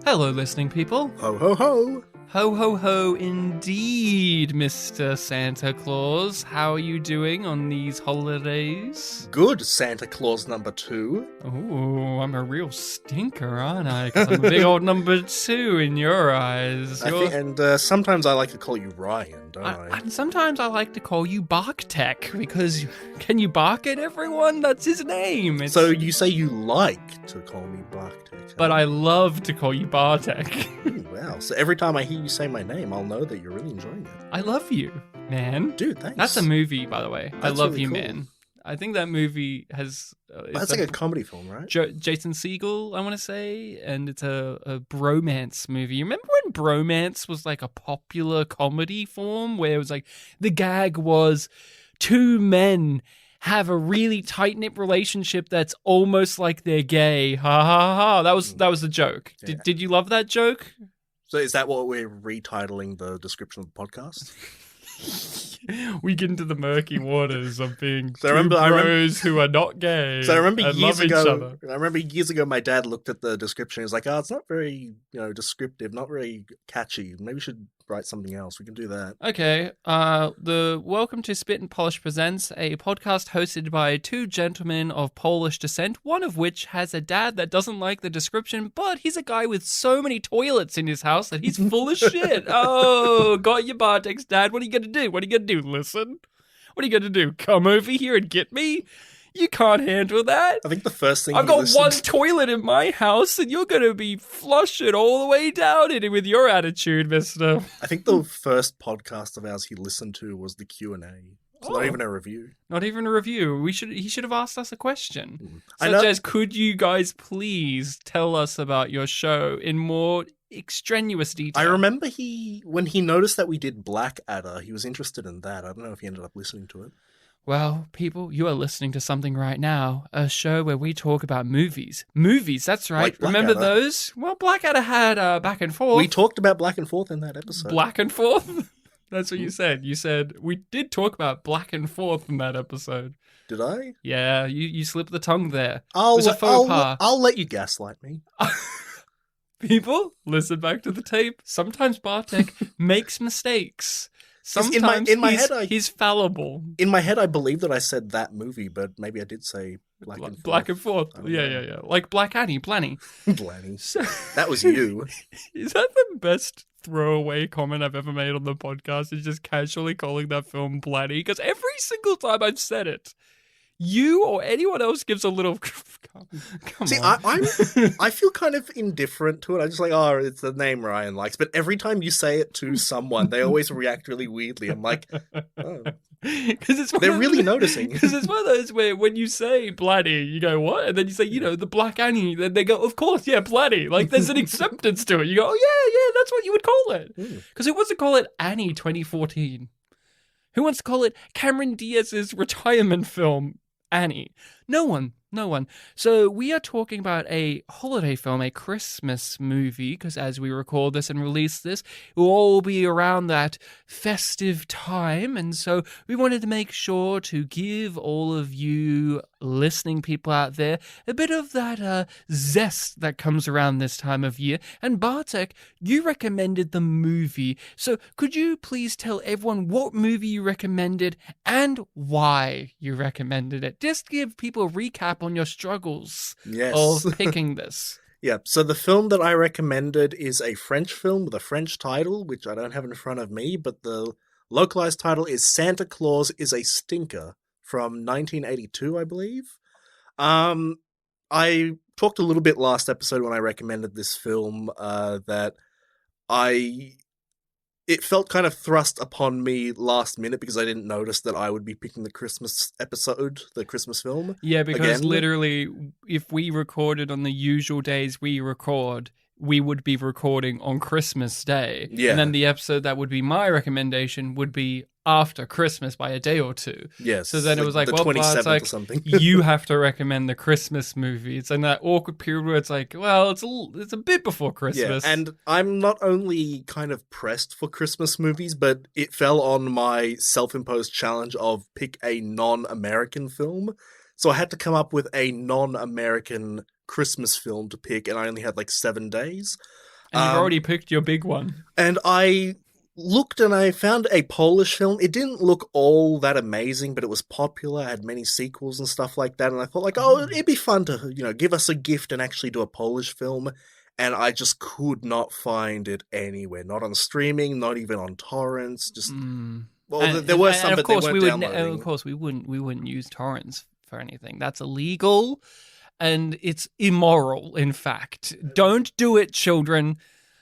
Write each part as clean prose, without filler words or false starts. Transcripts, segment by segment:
Hello, listening people. Ho, ho, ho. Ho, ho, ho, indeed, Mr. Santa Claus. How are you doing on these holidays? Good, Santa Claus number 2. Ooh, I'm a real stinker, aren't I? 'Cause I'm a big old number 2 in your eyes. Sometimes I like to call you Ryan, don't I? And sometimes I like to call you Bartek, because can you bark at everyone? That's his name. So you say you like to call me Bartek. But I love to call you Bartek. Ooh, wow. So every time I hear you say my name, I'll know that you're really enjoying it. I love you, man. Dude, thanks. That's a movie, by the way. I That's love really you, cool. man. I think that movie has... That's like a comedy film, right? Jason Segel, I want to say, and it's a bromance movie. You remember when bromance was like a popular comedy form where it was like the gag was two men have a really tight-knit relationship that's almost like they're gay. Ha ha ha. That was the joke. Yeah. Did you love that joke? So is that what we're retitling the description of the podcast? We get into the murky waters of being So I two remember- bros who are not gay. So I remember and years love each ago. other. I remember years ago, my dad looked at the description. He was like, "Oh, it's not very, descriptive, not very catchy. Maybe we should write something else. We can do that." Okay, the Welcome to Spit and Polish presents a podcast hosted by two gentlemen of Polish descent, one of which has a dad that doesn't like the description, but he's a guy with so many toilets in his house that he's full of shit. Oh, got your Bartek's dad. What are you gonna do? What are you gonna do? Listen? What are you gonna do? Come over here and get me? You can't handle that. I think the first thing I've he got listened one toilet in my house, and you're gonna be flushing all the way down in it with your attitude, mister. I think the first podcast of ours he listened to was the Q&A. So not Oh. even a review. Not even a review. He should have asked us a question. I Such know- as, could you guys please tell us about your show in more extraneous detail? I remember when he noticed that we did Blackadder, he was interested in that. I don't know if he ended up listening to it. Well, people, you are listening to something right now, a show where we talk about movies. Movies, that's right. Like Remember Blackadder. those? Well, Blackadder had Back and Forth. We talked about Black and Forth in that episode. Black and Forth? That's what you said. You said, we did talk about Black and Forth in that episode. Did I? Yeah, you slipped the tongue there. It was a faux pas. I'll let you gaslight me. People, listen back to the tape. Sometimes Bartek makes mistakes. In my Sometimes head, he's fallible. In my head, I believe that I said that movie, but maybe I did say Black and Forth. Black and Forth. I don't Yeah, know. yeah. Like Black Annie, Blanny. Blanny. So, That was you. is that the best throwaway comment I've ever made on the podcast? Is just casually calling that film Blanny? Because every single time I've said it, you or anyone else gives a little... Come See, on. I feel kind of indifferent to it. I'm just like, oh, it's the name Ryan likes. But every time you say it to someone, they always react really weirdly. I'm like, oh, Because they're really noticing. Because it's one of those where when you say Blanny, you go, what? And then you say, the Black Annie. Then they go, of course, yeah, Blanny. Like, there's an acceptance to it. You go, oh, yeah, that's what you would call it. Because who wants to call it Annie 2014? Who wants to call it Cameron Diaz's retirement film, Annie? No one. So we are talking about a holiday film, a Christmas movie, because as we record this and release this, it will all be around that festive time. And so we wanted to make sure to give all of you listening people out there a bit of that zest that comes around this time of year. And Bartek, you recommended the movie. So could you please tell everyone what movie you recommended and why you recommended it? Just give people a recap on your struggles yes. of picking this. Yeah, so the film that I recommended is a French film with a French title, which I don't have in front of me, but the localized title is Santa Claus is a Stinker from 1982, I believe. I talked a little bit last episode when I recommended this film that it felt kind of thrust upon me last minute because I didn't notice that I would be picking the Christmas episode, the Christmas film. Yeah, because Again. literally, if we recorded on the usual days we record, we would be recording on Christmas Day. Yeah. And then the episode that would be my recommendation would be after Christmas by a day or two. Yes. So then it was like, the well, 27th it's like, or something. you have to recommend the Christmas movie. It's in that awkward period where it's like, well, it's a bit before Christmas. Yeah, and I'm not only kind of pressed for Christmas movies, but it fell on my self-imposed challenge of pick a non-American film. So I had to come up with a non-American Christmas film to pick, and I only had like 7 days. And you've already picked your big one. And I looked and I found a Polish film. It didn't look all that amazing, but it was popular, had many sequels and stuff like that. And I thought, like, oh, it'd be fun to, give us a gift and actually do a Polish film. And I just could not find it anywhere. Not on streaming, not even on torrents. Just well, there were some, but they weren't downloading. Of course, we wouldn't use torrents for anything. That's illegal, and it's immoral. In fact, don't do it, children.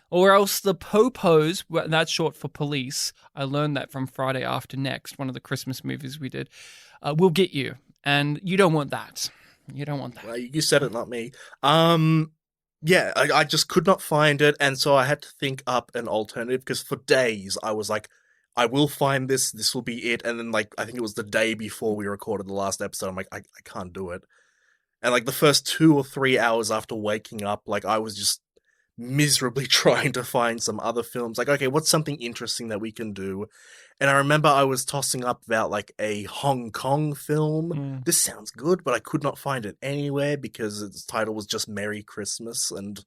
Or else the popos, that's short for police, I learned that from Friday After Next, one of the Christmas movies we did, will get you. And you don't want that. You don't want that. Well, you said it, not me. Yeah, I just could not find it, and so I had to think up an alternative, because for days I was like, I will find this will be it, and then, like, I think it was the day before we recorded the last episode, I'm like, I can't do it. And, like, the first 2 or 3 hours after waking up, like, I was just miserably trying to find some other films. Like, okay, what's something interesting that we can do? And I remember I was tossing up about, like, a Hong Kong film. This sounds good, but I could not find it anywhere because its title was just Merry Christmas, and,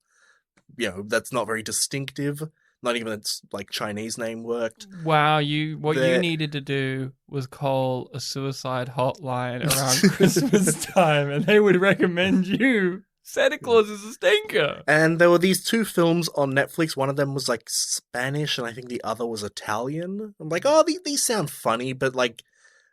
that's not very distinctive. Not even its, like, Chinese name worked. Wow, you needed to do was call a suicide hotline around Christmas time, and they would recommend you Santa Claus is a Stinker. And there were these 2 films on Netflix. One of them was, like, Spanish, and I think the other was Italian. I'm like, oh, these sound funny, but, like,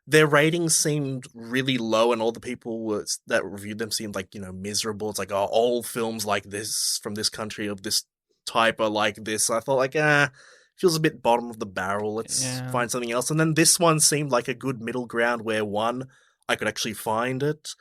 their ratings seemed really low, and all the people that reviewed them seemed, like, miserable. It's like, oh, all films like this from this country of this type are like this. I thought, like, feels a bit bottom of the barrel. Let's find something else. And then this one seemed like a good middle ground where, one, I could actually find it.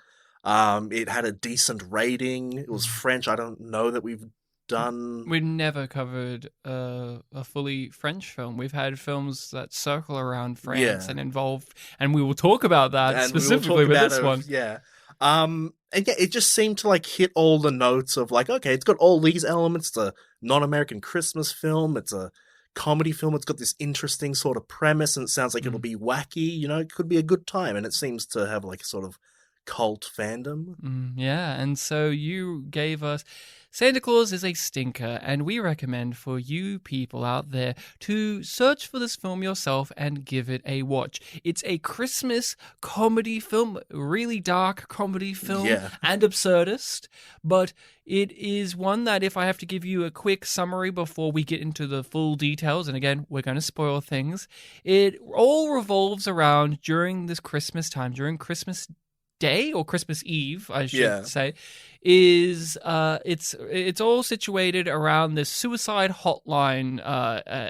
It had a decent rating. It was French. I don't know that we've done... We've never covered a fully French film. We've had films that circle around France and involve... And we will talk about that and specifically with this one. Yeah. And yeah, it just seemed to, like, hit all the notes of, like, okay, it's got all these elements. It's a non-American Christmas film. It's a comedy film. It's got this interesting sort of premise, and it sounds like it'll be wacky. It could be a good time. And it seems to have, like, a sort of cult fandom. Yeah, and so you gave us Santa Claus is a Stinker, and we recommend for you people out there to search for this film yourself and give it a watch. It's a Christmas comedy film, really dark comedy film and absurdist, but it is one that, if I have to give you a quick summary before we get into the full details, and again, we're going to spoil things, it all revolves around during this Christmas time, during Christmas Day or Christmas Eve, I should say, is it's all situated around this suicide hotline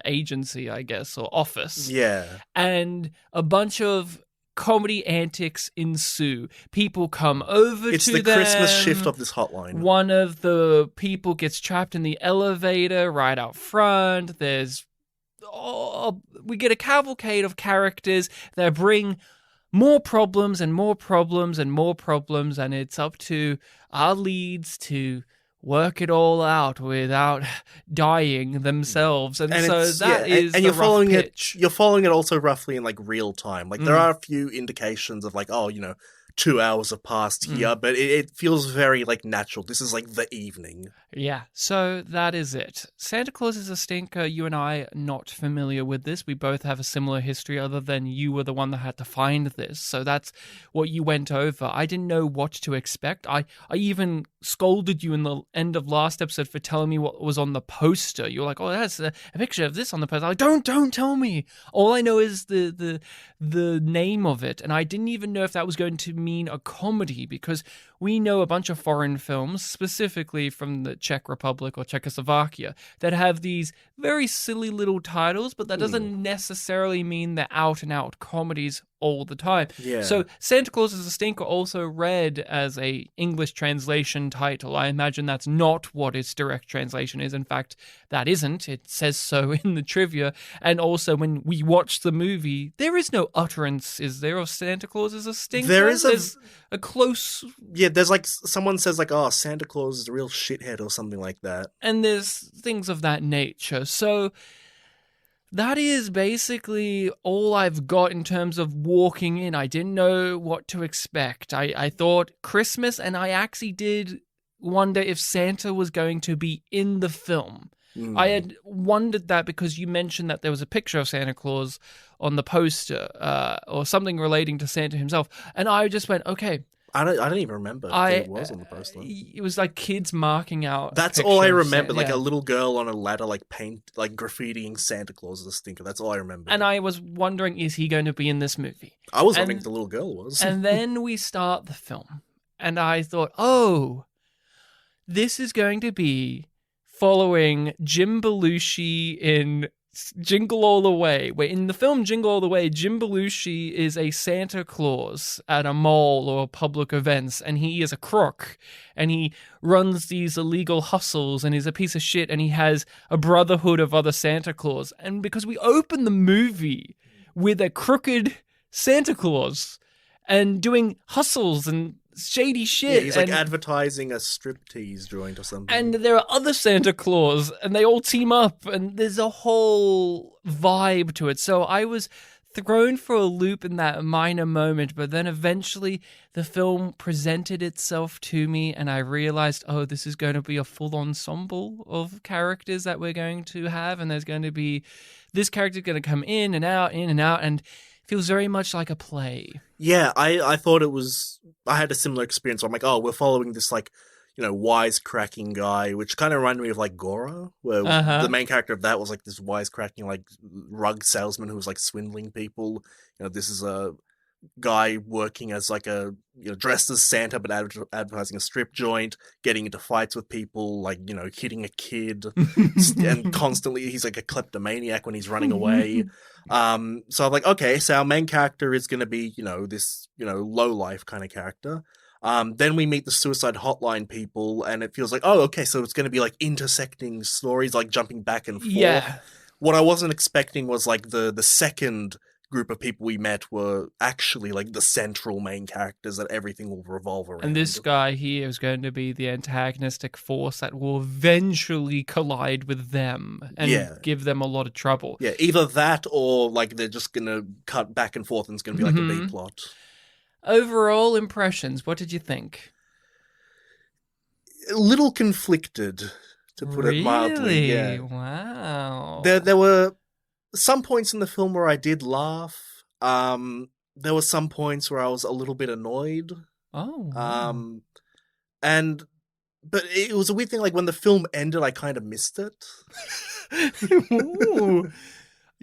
agency, I guess, or office. Yeah. And a bunch of comedy antics ensue. People come over it's to the them. Christmas shift of this hotline. One of the people gets trapped in the elevator right out front. We get a cavalcade of characters that bring more problems and more problems and more problems, and it's up to our leads to work it all out without dying themselves. And so that is and the rough pitch. You're following it also roughly in, like, real time. Like, there are a few indications of, like, 2 hours have passed here, but it feels very, like, natural. This is, like, the evening. Yeah, so that is it. Santa Claus is a Stinker. You and I are not familiar with this. We both have a similar history, other than you were the one that had to find this. So that's what you went over. I didn't know what to expect. I even scolded you in the end of last episode for telling me what was on the poster. You were like, oh, that's a picture of this on the poster. I'm like, don't tell me. All I know is the name of it. And I didn't even know if that was going to mean a comedy, because we know a bunch of foreign films, specifically from the Czech Republic or Czechoslovakia, that have these very silly little titles, but that doesn't necessarily mean they're out-and-out comedies all the time. Yeah. So Santa Claus is a Stinker also read as a English translation title. I imagine that's not what its direct translation is. In fact, that isn't. It says so in the trivia. And also, when we watch the movie, there is no utterance, is there, of Santa Claus is a Stinker? There's a close... Yeah, there's, like, someone says, like, oh, Santa Claus is a real shithead or something like that. And there's things of that nature. So that is basically all I've got in terms of walking in. I didn't know what to expect. I thought Christmas, and I actually did wonder if Santa was going to be in the film. I had wondered that because you mentioned that there was a picture of Santa Claus on the poster or something relating to Santa himself. And I just went, okay. I don't even remember if it was on the poster. It was like kids marking out. That's all I remember. Like a little girl on a ladder, like graffitiing Santa Claus as a stinker. That's all I remember. And I was wondering, is he going to be in this movie? I was wondering if the little girl was. And then we start the film. And I thought, oh, this is going to be following Jim Belushi in Jingle All the Way, where in the film Jingle All the Way, Jim Belushi is a Santa Claus at a mall or public events, and he is a crook, and he runs these illegal hustles, and he's a piece of shit, and he has a brotherhood of other Santa Claus. And because we open the movie with a crooked Santa Claus and doing hustles and shady shit. Yeah, he's like advertising a striptease joint or something. And there are other Santa Claus, and they all team up, and there's a whole vibe to it. So I was thrown for a loop in that minor moment, but then eventually the film presented itself to me, and I realized, oh, this is going to be a full ensemble of characters that we're going to have, and there's going to be this character going to come in and out, and feels very much like a play. Yeah, I thought it was... I had a similar experience. I'm like, oh, we're following this, like, you know, wisecracking guy, which kind of reminded me of, like, Gora, where the main character of that was, like, this wisecracking, like, rug salesman who was, like, swindling people. You know, this is a guy working as, like, dressed as Santa, but advertising a strip joint, getting into fights with people, like, you know, hitting a kid, and constantly, he's, like, a kleptomaniac when he's running away. So I'm like, okay, so our main character is going to be, you know, this, you know, low-life kind of character. Then we meet the suicide hotline people, and it feels like, oh, okay, so it's going to be, like, intersecting stories, like, jumping back and forth. Yeah. What I wasn't expecting was, like, the second group of people we met were actually, like, the central main characters that everything will revolve around. And this guy here is going to be the antagonistic force that will eventually collide with them and give them a lot of trouble. Yeah, either that or, like, they're just going to cut back and forth and it's going to be, like, a B-plot. Overall impressions, what did you think? A little conflicted, to put it mildly. Yeah. Wow. There were some points in the film where I did laugh. There were some points where I was a little bit annoyed. Oh. But it was a weird thing, like, when the film ended, I kind of missed it. Ooh.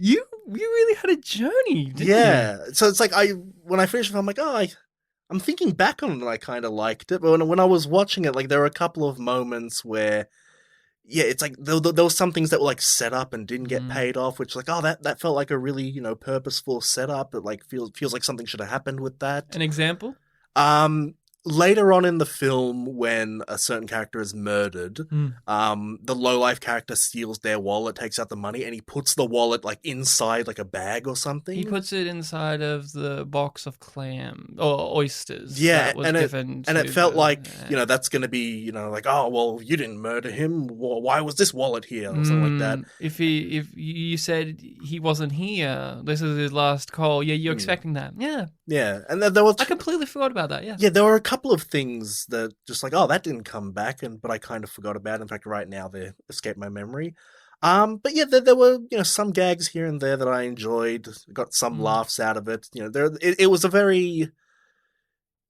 You really had a journey, didn't you? Yeah. So it's like, when I finished it, I'm like, oh, I'm thinking back on it and I kind of liked it. But when I was watching it, like, there were a couple of moments where, yeah, it's like there were some things that were, like, set up and didn't get paid off, which, like, oh, that felt like a really, you know, purposeful setup. It, like, feels like something should have happened with that. An example? Later on in the film, when a certain character is murdered, the lowlife character steals their wallet, takes out the money, and he puts the wallet, like, inside, like, a bag or something. He puts it inside of the box of clam or oysters. Yeah, and it felt like, you know, that's going to be, you know, like, oh, well, you didn't murder him. Why was this wallet here? Or something like that. If you said he wasn't here, this is his last call. Yeah, you're expecting that. Yeah. Yeah, and there was... I completely forgot about that, yeah. Yeah, there were a couple of things that just like, oh, that didn't come back, but I kind of forgot about it. In fact, right now they escape my memory. But yeah, there were, you know, some gags here and there that I enjoyed. Got some laughs out of it. You know, it was a very...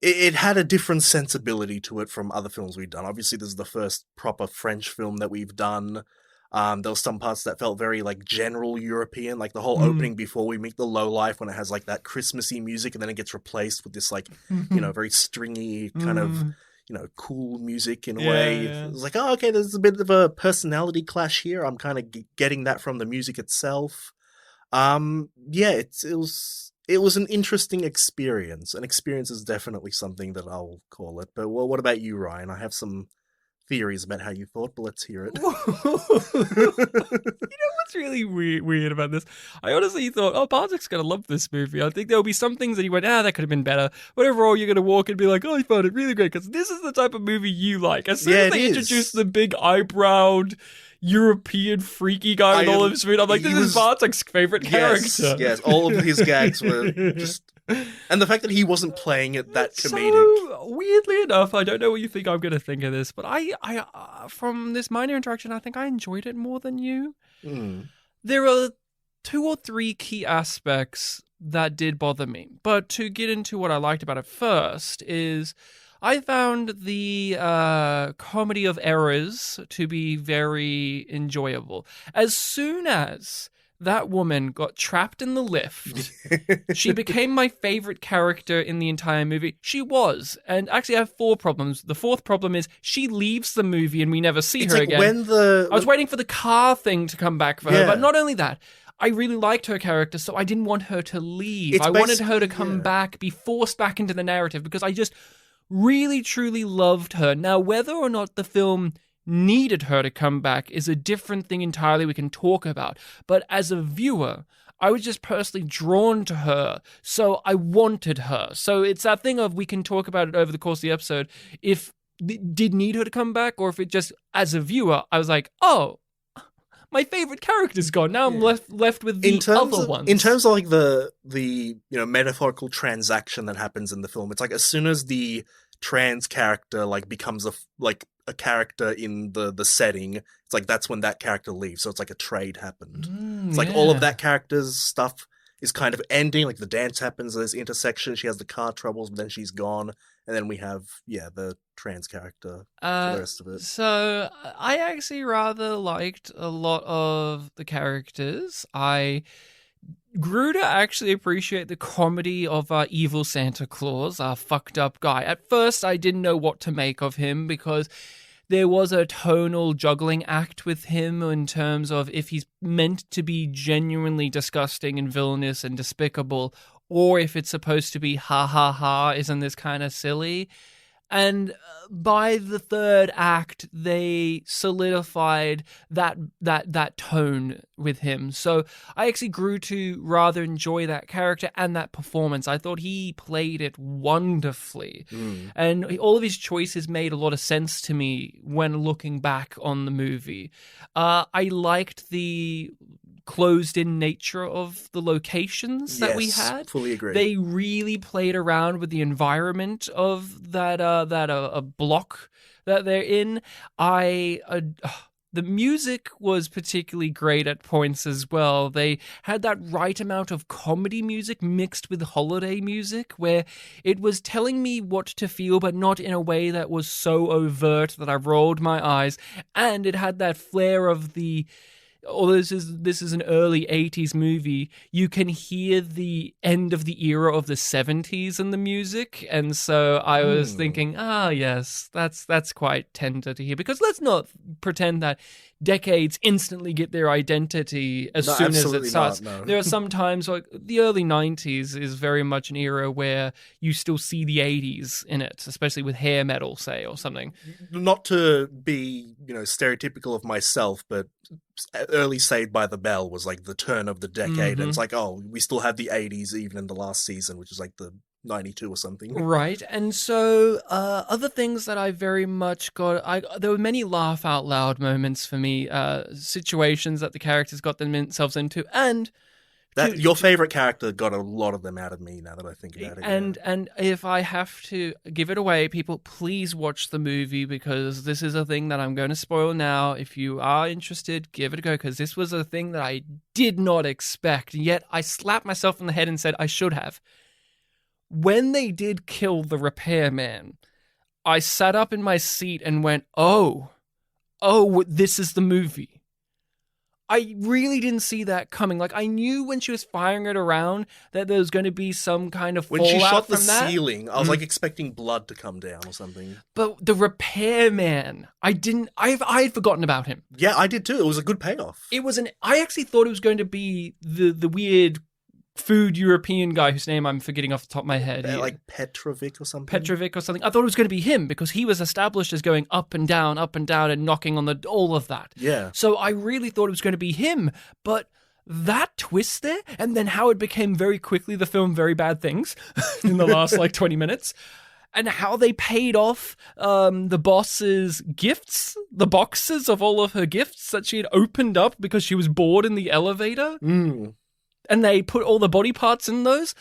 It had a different sensibility to it from other films we've done. Obviously, this is the first proper French film that we've done. There were some parts that felt very, like, general European, like the whole opening before we meet the lowlife, when it has, like, that Christmassy music and then it gets replaced with this, like, you know, very stringy kind of, you know, cool music in a way. Yeah. It was like, oh, okay, there's a bit of a personality clash here. I'm kind of getting that from the music itself. Yeah, it was an interesting experience. An experience is definitely something that I'll call it. But what about you, Ryan? I have some theories about how you thought, but let's hear it. You know what's really weird about this? I honestly thought, oh, Bartek's going to love this movie. I think there'll be some things that he went, that could have been better. But overall, you're going to walk and be like, oh, I found it really great, because this is the type of movie you like. As soon as they introduced the big eyebrowed European freaky guy with all of his food, I'm like, this is Bartek's favorite character. Yes, all of his gags were just And the fact that he wasn't playing it that comedic. So, weirdly enough, I don't know what you think I'm going to think of this, but I from this minor interaction, I think I enjoyed it more than you. There are 2 or 3 key aspects that did bother me. But to get into what I liked about it first is I found the comedy of errors to be very enjoyable. As soon as that woman got trapped in the lift, she became my favorite character in the entire movie. She was. And actually, I have 4 problems. The 4th problem is she leaves the movie and we never see her again. I was waiting for the car thing to come back for her. But not only that, I really liked her character, so I didn't want her to leave. I wanted her to come back, be forced back into the narrative, because I just really, truly loved her. Now, whether or not the film needed her to come back is a different thing entirely we can talk about. But as a viewer, I was just personally drawn to her, so I wanted her. So it's that thing of we can talk about it over the course of the episode. If it did need her to come back, or if it just, as a viewer, I was like, oh, my favorite character's gone. Now I'm left with the other ones. In terms of like the metaphorical transaction that happens in the film, it's like as soon as the trans character like becomes a character in the setting, it's like that's when that character leaves. So it's like a trade happened. It's like all of that character's stuff is kind of ending. Like the dance happens, there's intersection, she has the car troubles, but then she's gone. And then we have, the trans character for the rest of it. So I actually rather liked a lot of the characters. I grew to actually appreciate the comedy of our evil Santa Claus, our fucked up guy. At first, I didn't know what to make of him because there was a tonal juggling act with him in terms of if he's meant to be genuinely disgusting and villainous and despicable, or if it's supposed to be ha ha ha, isn't this kind of silly? And by the 3rd act, they solidified that tone with him. So I actually grew to rather enjoy that character and that performance. I thought he played it wonderfully. And all of his choices made a lot of sense to me when looking back on the movie. I liked the closed-in nature of the locations that we had. Fully agree. They really played around with the environment of that block that they're in. The music was particularly great at points as well. They had that right amount of comedy music mixed with holiday music where it was telling me what to feel, but not in a way that was so overt that I rolled my eyes. And it had that flair of the... although this is an early 80s movie, you can hear the end of the era of the 70s in the music. And so I was thinking, yes, that's quite tender to hear. Because let's not pretend that decades instantly get their identity as soon as it starts. No. There are some times, like the early 90s is very much an era where you still see the 80s in it, especially with hair metal, say, or something. Not to be, stereotypical of myself, but early Saved by the Bell was like the turn of the decade. And it's like, we still have the 80s even in the last season, which is like the 92 or something. Right. And so other things that I very much there were many laugh out loud moments for me, situations that the characters got themselves into, and your favorite character got a lot of them out of me now that I think about it. And if I have to give it away, people, please watch the movie, because this is a thing that I'm going to spoil now. If you are interested, give it a go, because this was a thing that I did not expect, yet I slapped myself on the head and said I should have. When they did kill the repairman, I sat up in my seat and went, oh, this is the movie. I really didn't see that coming. Like, I knew when she was firing it around that there was going to be some kind of fallout from that. When she shot the ceiling, I was like expecting blood to come down or something. But the repairman, I had forgotten about him. Yeah, I did too. It was a good payoff. I actually thought it was going to be the weird food European guy whose name I'm forgetting off the top of my head. Like Petrovic or something? Petrovic or something. I thought it was going to be him because he was established as going up and down and knocking on all of that. Yeah. So I really thought it was going to be him, but that twist there, and then how it became very quickly the film Very Bad Things in the last 20 minutes, and how they paid off the boss's gifts, the boxes of all of her gifts that she had opened up because she was bored in the elevator. And they put all the body parts in those.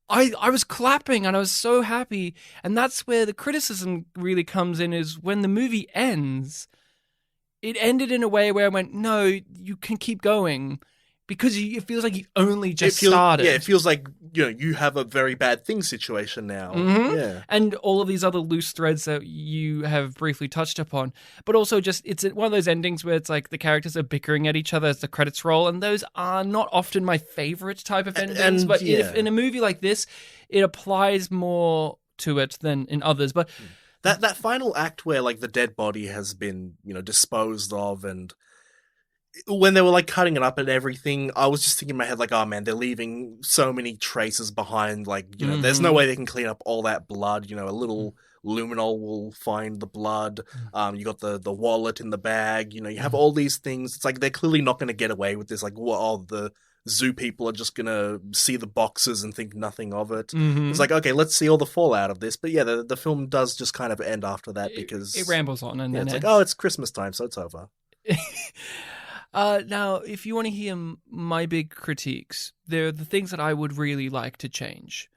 I was clapping and I was so happy. And that's where the criticism really comes in, is when the movie ends, it ended in a way where I went, no, you can keep going. Because it feels like you only just started. Yeah, it feels like, you have a very bad thing situation now. Mm-hmm. Yeah. And all of these other loose threads that you have briefly touched upon. But also just, it's one of those endings where it's like the characters are bickering at each other as the credits roll. And those are not often my favorite type of endings. But if in a movie like this, it applies more to it than in others. But that final act where like the dead body has been, disposed of, and when they were like cutting it up and everything, I was just thinking in my head like, oh man, they're leaving so many traces behind. Like, there's no way they can clean up all that blood. A little luminol will find the blood. You got the wallet in the bag. You have all these things. It's like they're clearly not going to get away with this. Like, the zoo people are just going to see the boxes and think nothing of it. It's like, okay, let's see all the fallout of this. But yeah, the film does just kind of end after that because it rambles on, and then it's like, oh, it's Christmas time, so it's over. Now, if you want to hear my big critiques, they're the things that I would really like to change.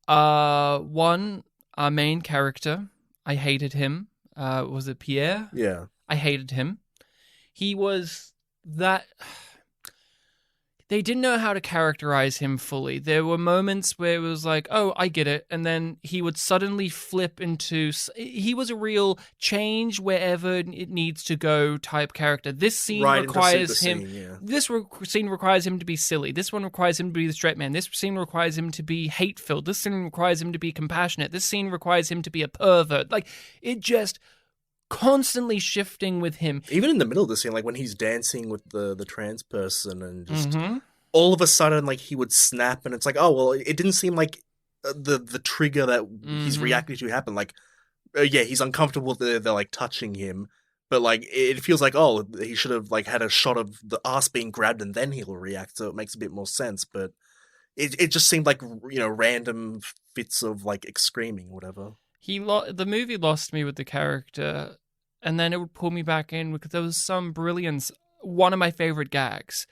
One, our main character, I hated him. Was it Pierre? Yeah. I hated him. He was that... They didn't know how to characterize him fully. There were moments where it was like, oh, I get it. And then he would suddenly flip into... He was a real change wherever it needs to go type character. This scene requires him... This scene requires him to be silly. This one requires him to be the straight man. This scene requires him to be hate-filled. This scene requires him to be compassionate. This scene requires him to be a pervert. Like, it just... constantly shifting with him. Even in the middle of the scene, like when he's dancing with the trans person and just all of a sudden, like he would snap and it's like, oh, well, it didn't seem like the trigger that he's reacting to happened. Like, yeah, he's uncomfortable that they're like touching him, but like it feels like, oh, he should have like had a shot of the ass being grabbed and then he'll react. So it makes a bit more sense, but it just seemed like, random fits of like screaming or whatever. The movie lost me with the character, and then it would pull me back in because there was some brilliance. One of my favorite gags.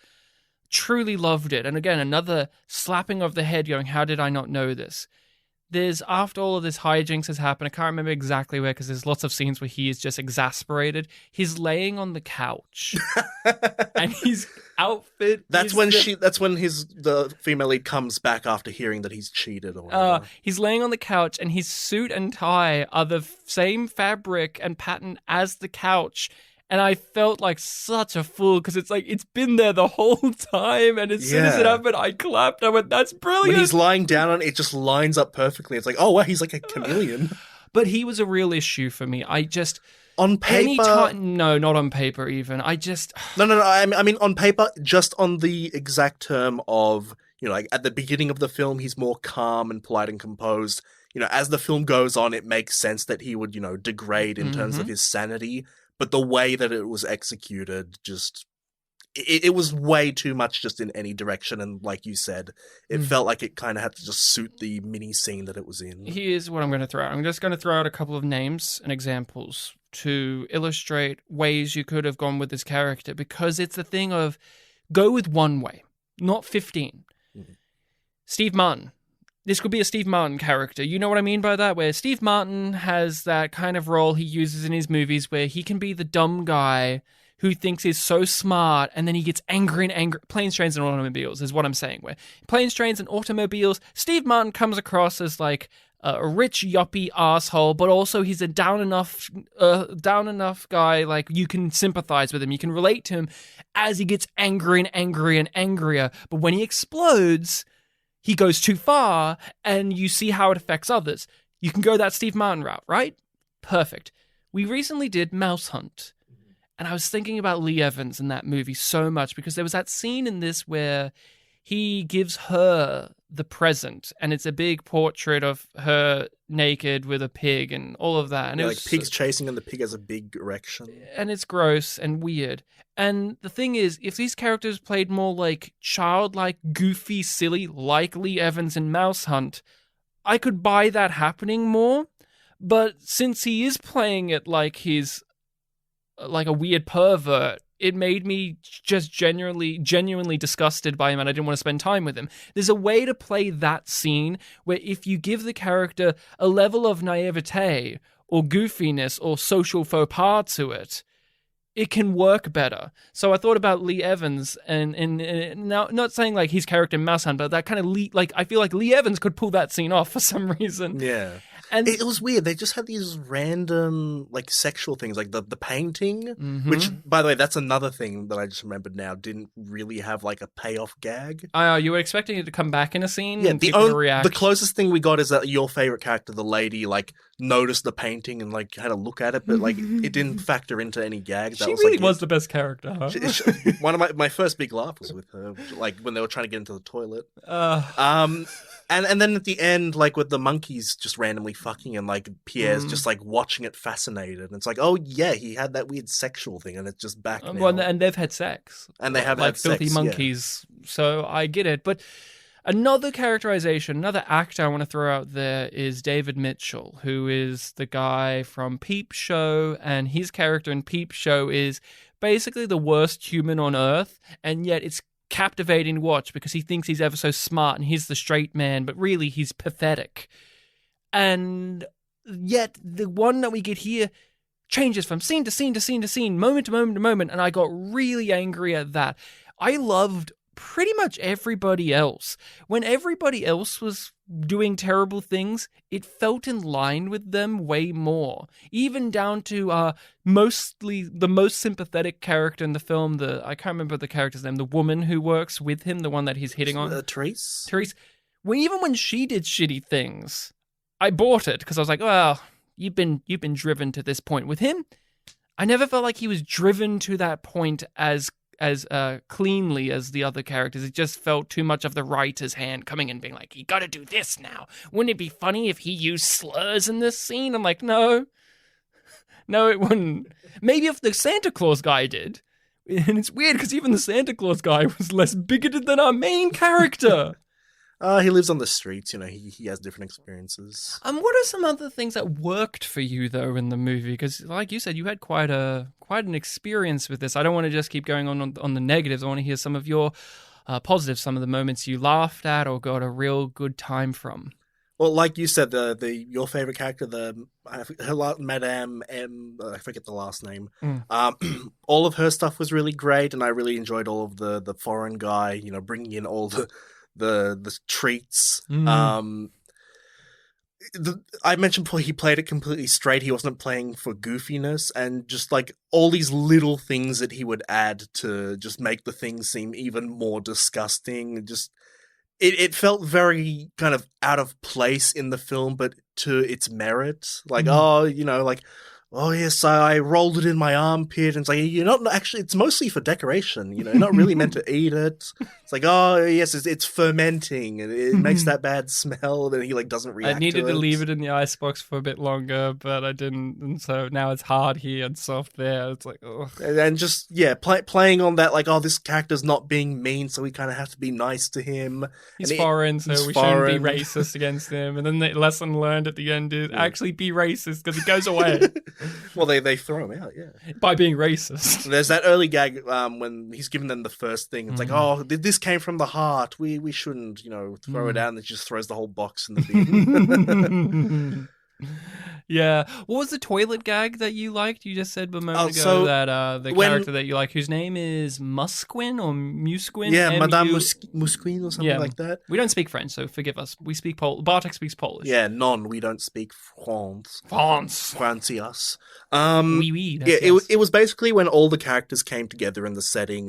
Truly loved it. And again, another slapping of the head going, how did I not know this? There's, after all of this hijinks has happened, I can't remember exactly where because there's lots of scenes where he is just exasperated. He's laying on the couch and his outfit That's when the female lead comes back after hearing that he's cheated or whatever. He's laying on the couch and his suit and tie are the same fabric and pattern as the couch. And I felt like such a fool because it's like, it's been there the whole time. And as soon as it happened, I clapped. I went, that's brilliant. When he's lying down on it, it just lines up perfectly. It's like, oh, wow, he's like a chameleon. But he was a real issue for me. I just... On paper... No, not on paper even. I just... No. I mean, on paper, just on the exact term of, like at the beginning of the film, he's more calm and polite and composed. As the film goes on, it makes sense that he would, degrade in terms of his sanity. But the way that it was executed, just... It was way too much just in any direction. And like you said, it felt like it kind of had to just suit the mini scene that it was in. Here's what I'm going to throw out. I'm just going to throw out a couple of names and examples to illustrate ways you could have gone with this character. Because it's the thing of go with one way, not 15. Steve Martin. This could be a Steve Martin character. You know what I mean by that? Where Steve Martin has that kind of role he uses in his movies where he can be the dumb guy who thinks he's so smart and then he gets angry and angry. Planes, Trains, and Automobiles is what I'm saying. Where Planes, Trains, and Automobiles, Steve Martin comes across as like a rich, yuppie asshole, but also he's a down enough guy, like you can sympathize with him. You can relate to him as he gets angry and angry and angrier. But when he explodes... he goes too far, and you see how it affects others. You can go that Steve Martin route, right? Perfect. We recently did Mouse Hunt, and I was thinking about Lee Evans in that movie so much, because there was that scene in this where he gives her the present, and it's a big portrait of her naked with a pig and all of that. And yeah, like pigs chasing, and the pig has a big erection. And it's gross and weird. And the thing is, if these characters played more like childlike, goofy, silly, like Lee Evans in Mouse Hunt, I could buy that happening more. But since he is playing it like he's like a weird pervert, it made me just genuinely disgusted by him, and I didn't want to spend time with him. There's a way to play that scene where if you give the character a level of naivete or goofiness or social faux pas to it, it can work better. So I thought about Lee Evans, and now not saying like his character in Mouse Hunt, but that kind of I feel like Lee Evans could pull that scene off for some reason. Yeah. And it was weird. They just had these random, like, sexual things, like the painting, which, by the way, that's another thing that I just remembered now, didn't really have, like, a payoff gag. You were expecting it to come back in a scene and people to react. The closest thing we got is that your favorite character, the lady, like, noticed the painting and, like, had a look at it, but, like, it didn't factor into any gags. She really was the best character, huh? One of my first big laugh was with her, like, when they were trying to get into the toilet. And then at the end, like, with the monkeys just randomly fucking and, like, Pierre's just, like, watching it fascinated. And it's like, oh, yeah, he had that weird sexual thing and it's just back now. Well, and they've had sex. And they have like had sex, filthy monkeys. Yeah. So I get it. But another characterization, another actor I want to throw out there is David Mitchell, who is the guy from Peep Show. And his character in Peep Show is basically the worst human on earth. And yet it's captivating to watch because he thinks he's ever so smart and he's the straight man, but really he's pathetic. And yet the one that we get here changes from scene to scene to scene to scene, moment to moment to moment, and I got really angry at that. I loved pretty much everybody else. When everybody else was doing terrible things, it felt in line with them way more. Even down to mostly the most sympathetic character in the film, I can't remember the character's name, the woman who works with him, the one that he's hitting on. Therese? Even when she did shitty things, I bought it because I was like, well, you've been driven to this point. With him, I never felt like he was driven to that point as cleanly as the other characters. It just felt too much of the writer's hand coming in being like, you gotta do this now. Wouldn't it be funny if he used slurs in this scene? I'm like, no, it wouldn't. Maybe if the Santa Claus guy did. And it's weird because even the Santa Claus guy was less bigoted than our main character. He lives on the streets, he has different experiences. What are some other things that worked for you, though, in the movie? Because, like you said, you had quite an experience with this. I don't want to just keep going on the negatives. I want to hear some of your positives, some of the moments you laughed at or got a real good time from. Well, like you said, your favorite character, Madame M, I forget the last name. All of her stuff was really great, and I really enjoyed all of the foreign guy, bringing in all the treats. I mentioned before he played it completely straight. He wasn't playing for goofiness, and just like all these little things that he would add to just make the thing seem even more disgusting. Just it felt very kind of out of place in the film, but to its merit. Like, oh yes, I rolled it in my armpit, and it's like, you're not actually. It's mostly for decoration. You're not really meant to eat it. It's like, oh yes, it's fermenting, and it makes that bad smell. And he doesn't react. I needed to to leave it in the icebox for a bit longer, but I didn't, and so now it's hard here and soft there. It's like, ugh. And just playing on that, like, oh, this character's not being mean, so we kind of have to be nice to him. He's foreign, so we shouldn't be racist against him. And then the lesson learned at the end is actually be racist because he goes away. Well, they throw him out, yeah. By being racist. There's that early gag when he's giving them the first thing. It's like, oh, this came from the heart. We shouldn't, throw it out. And it just throws the whole box in the bin. Yeah. What was the toilet gag that you liked? You just said a moment ago that the character that you like, whose name is Musquin or Musquin? Yeah, Madame Musquin or something like that. We don't speak French, so forgive us. We speak Polish. Bartek speaks Polish. Yeah, we don't speak France. Francias. Oui, it was basically when all the characters came together in the setting.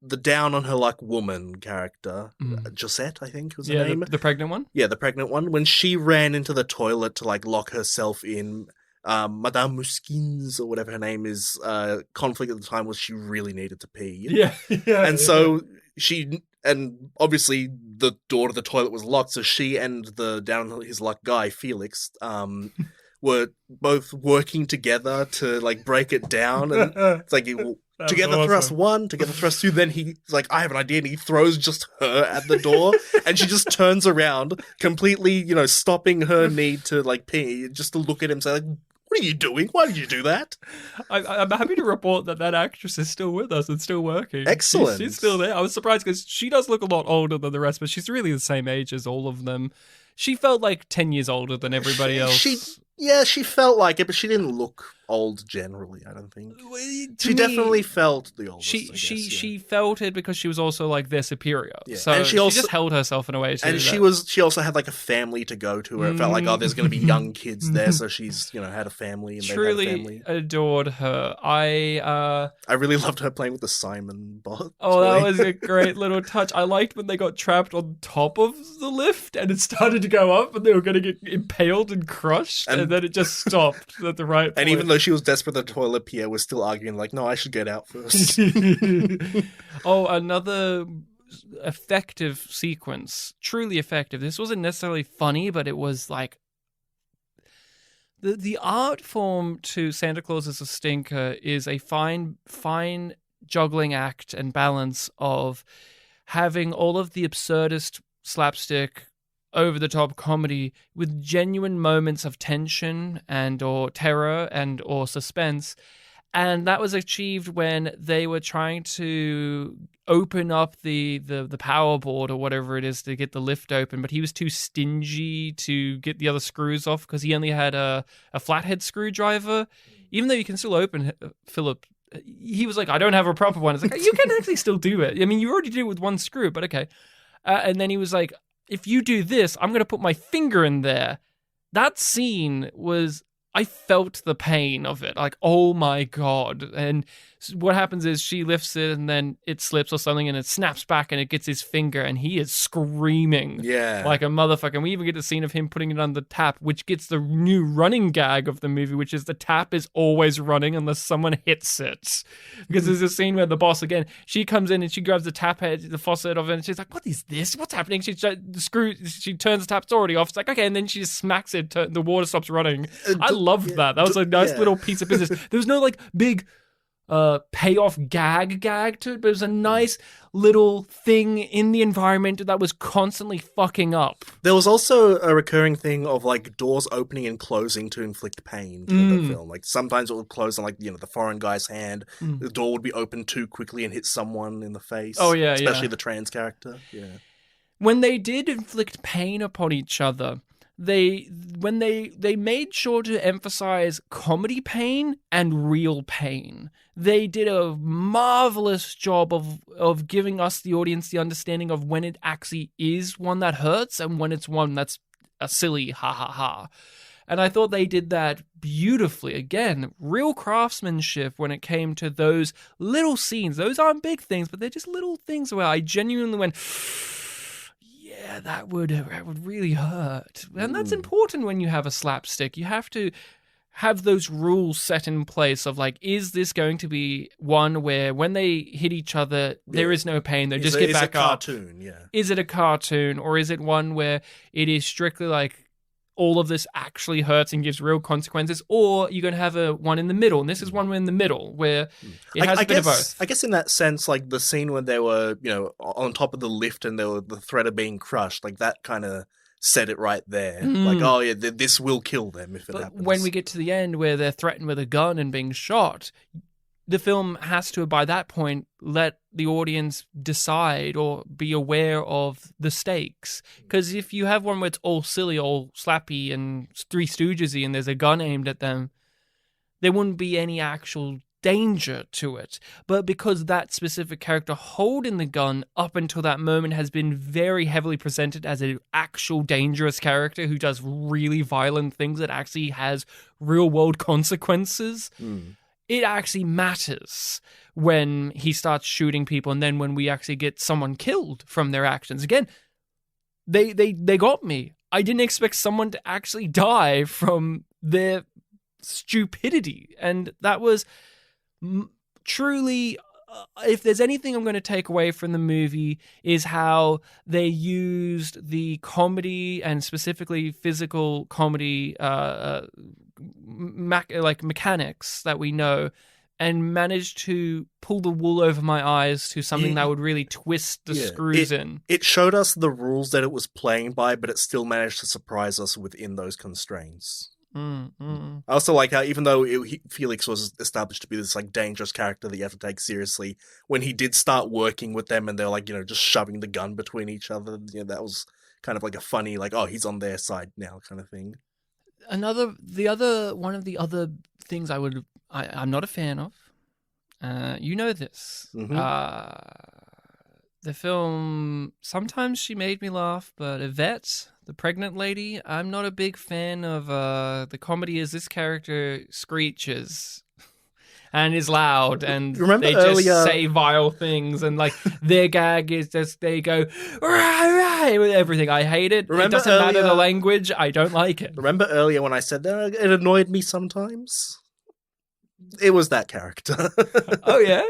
The down on her luck woman character, Josette, I think was her name. The pregnant one? Yeah, the pregnant one. When she ran into the toilet to lock herself in, Madame Musquin's or whatever her name is, conflict at the time was she really needed to pee. Yeah. And so and obviously the door to the toilet was locked, so she and the down on his luck guy, Felix, were both working together to break it down. And it's like, together thrust one, together thrust two. Then he's like, I have an idea, and he throws just her at the door, and she just turns around, completely, stopping her need to pee, just to look at him, say What are you doing? Why did you do that? I'm happy to report that actress is still with us and still working. Excellent. She's still there. I was surprised because she does look a lot older than the rest, but she's really the same age as all of them. She felt like 10 years older than everybody else. She felt like it, but she didn't look old generally, I don't think. She definitely felt the oldest, She felt it because she was also like their superior. Yeah. So and she just held herself in a way. And she also had like a family to go to where it felt like, there's going to be young kids there, so she's, had a family and truly they had a family. Adored her. I really loved her playing with the Simon bot. Oh, that was a great little touch. I liked when they got trapped on top of the lift and it started to go up and they were going to get impaled and crushed and then it just stopped at the right point. And even though she was desperate for the toilet, Pierre was still arguing like, no, I should get out first. Another effective sequence. Truly effective. This wasn't necessarily funny, but it was like the art form to Santa Claus as a Stinker is a fine juggling act and balance of having all of the absurdist slapstick over-the-top comedy with genuine moments of tension and or terror and or suspense. And that was achieved when they were trying to open up the power board or whatever it is to get the lift open, but he was too stingy to get the other screws off because he only had a flathead screwdriver. Even though you can still open Philip, he was like, I don't have a proper one. It's like, you can actually still do it. I mean, you already did it with one screw, but okay. And then he was like, if you do this, I'm going to put my finger in there. That scene was, I felt the pain of it. Like, oh my God. And what happens is she lifts it and then it slips or something and it snaps back and it gets his finger and he is screaming like a motherfucker. And we even get the scene of him putting it on the tap, which gets the new running gag of the movie, which is the tap is always running unless someone hits it. Because there's a scene where the boss, again, she comes in and she grabs the tap head, the faucet of it, and she's like, what is this? What's happening? She turns the tap, it's already off. It's like, okay, and then she just smacks it, the water stops running. I loved that. That was a nice little piece of business. There was no like big payoff gag to it, but it was a nice little thing in the environment that was constantly fucking up. There was also a recurring thing of like doors opening and closing to inflict pain to the film. Like sometimes it would close on like, the foreign guy's hand. The door would be opened too quickly and hit someone in the face. Oh yeah, especially the trans character. Yeah. When they did inflict pain upon each other, they made sure to emphasize comedy pain and real pain. They did a marvelous job of giving us, the audience, the understanding of when it actually is one that hurts and when it's one that's a silly ha ha ha. And I thought they did that beautifully. Again, real craftsmanship when it came to those little scenes. Those aren't big things, but they're just little things where I genuinely went, yeah, that would really hurt. And that's important when you have a slapstick. You have to have those rules set in place of like, is this going to be one where when they hit each other, there is no pain, they just get back up? Is it a cartoon? Yeah. Is it a cartoon, or is it one where it is strictly like all of this actually hurts and gives real consequences, or you're going to have one in the middle, and this is one in the middle where it has a bit of both. I guess in that sense, like the scene when they were, on top of the lift and they were the threat of being crushed, like that kind of said it right there. Like, oh yeah, this will kill them if it happens. When we get to the end where they're threatened with a gun and being shot, the film has to, by that point, let the audience decide or be aware of the stakes. Because if you have one where it's all silly, all slappy and Three Stooges-y and there's a gun aimed at them, there wouldn't be any actual danger to it. But because that specific character holding the gun up until that moment has been very heavily presented as an actual dangerous character who does really violent things that actually has real-world consequences, it actually matters when he starts shooting people, and then when we actually get someone killed from their actions. Again, they got me. I didn't expect someone to actually die from their stupidity, and that was truly, if there's anything I'm going to take away from the movie, is how they used the comedy and specifically physical comedy mechanics that we know and managed to pull the wool over my eyes to something that would really twist the screws in. It showed us the rules that it was playing by, but it still managed to surprise us within those constraints. I also like how, even though Felix was established to be this like dangerous character that you have to take seriously, when he did start working with them and they're like, just shoving the gun between each other, that was kind of like a funny, like, oh, he's on their side now kind of thing. One of the other things I'm not a fan of. You know this. The film, sometimes she made me laugh, but Yvette, the pregnant lady, I'm not a big fan of the comedy as this character screeches and is loud, and Remember they earlier... just say vile things, and like their gag is just they go rah, with everything. I hate it. It doesn't matter the language. I don't like it. Remember earlier when I said that it annoyed me sometimes? It was that character. Oh yeah,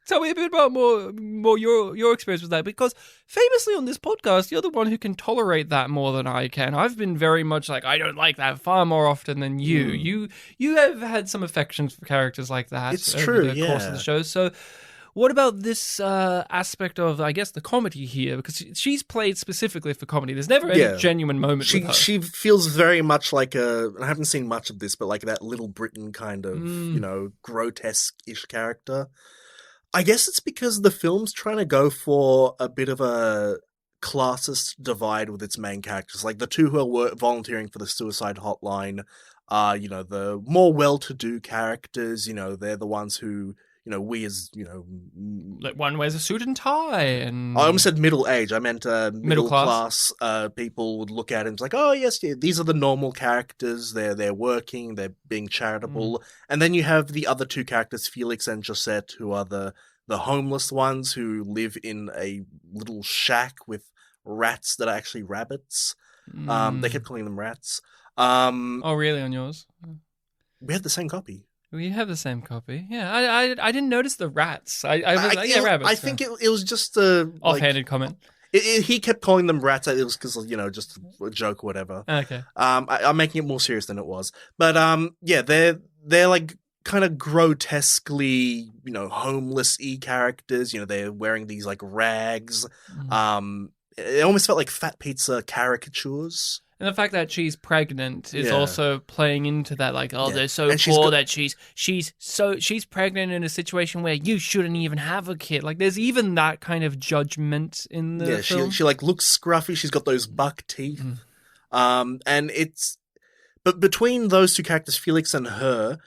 tell me a bit about more your experience with that, because famously on this podcast, you're the one who can tolerate that more than I can. I've been very much like, I don't like that far more often than you. You have had some affections for characters like that. It's over true. the course of the show. So, what about this aspect of, I guess, the comedy here? Because she's played specifically for comedy. There's never any genuine moment with her. She feels very much like I haven't seen much of this, but like that Little Britain kind of, grotesque-ish character. I guess it's because the film's trying to go for a bit of a classist divide with its main characters. Like the two who are volunteering for the suicide hotline are, the more well-to-do characters. They're the ones who... we as, like one wears a suit and tie, and I almost said middle age. I meant middle class people would look at it and be like, oh yes, these are the normal characters. They're working, they're being charitable. And then you have the other two characters, Felix and Josette, who are the homeless ones who live in a little shack with rats that are actually rabbits. They kept calling them rats. Oh really, on yours? We had the same copy. We have the same copy. Yeah, I didn't notice the rats. I was like, yeah, rabbits. I think it was just a... offhanded comment. He kept calling them rats. It was because, just a joke or whatever. Okay. I'm making it more serious than it was. But, they're like kind of grotesquely, homeless-y characters. They're wearing these like rags. It almost felt like Fat Pizza caricatures. And the fact that she's pregnant is also playing into that, like, they're so poor that she's pregnant in a situation where you shouldn't even have a kid. Like, there's even that kind of judgment in the film. She like looks scruffy. She's got those buck teeth, and it's. But between those two characters, Felix and her,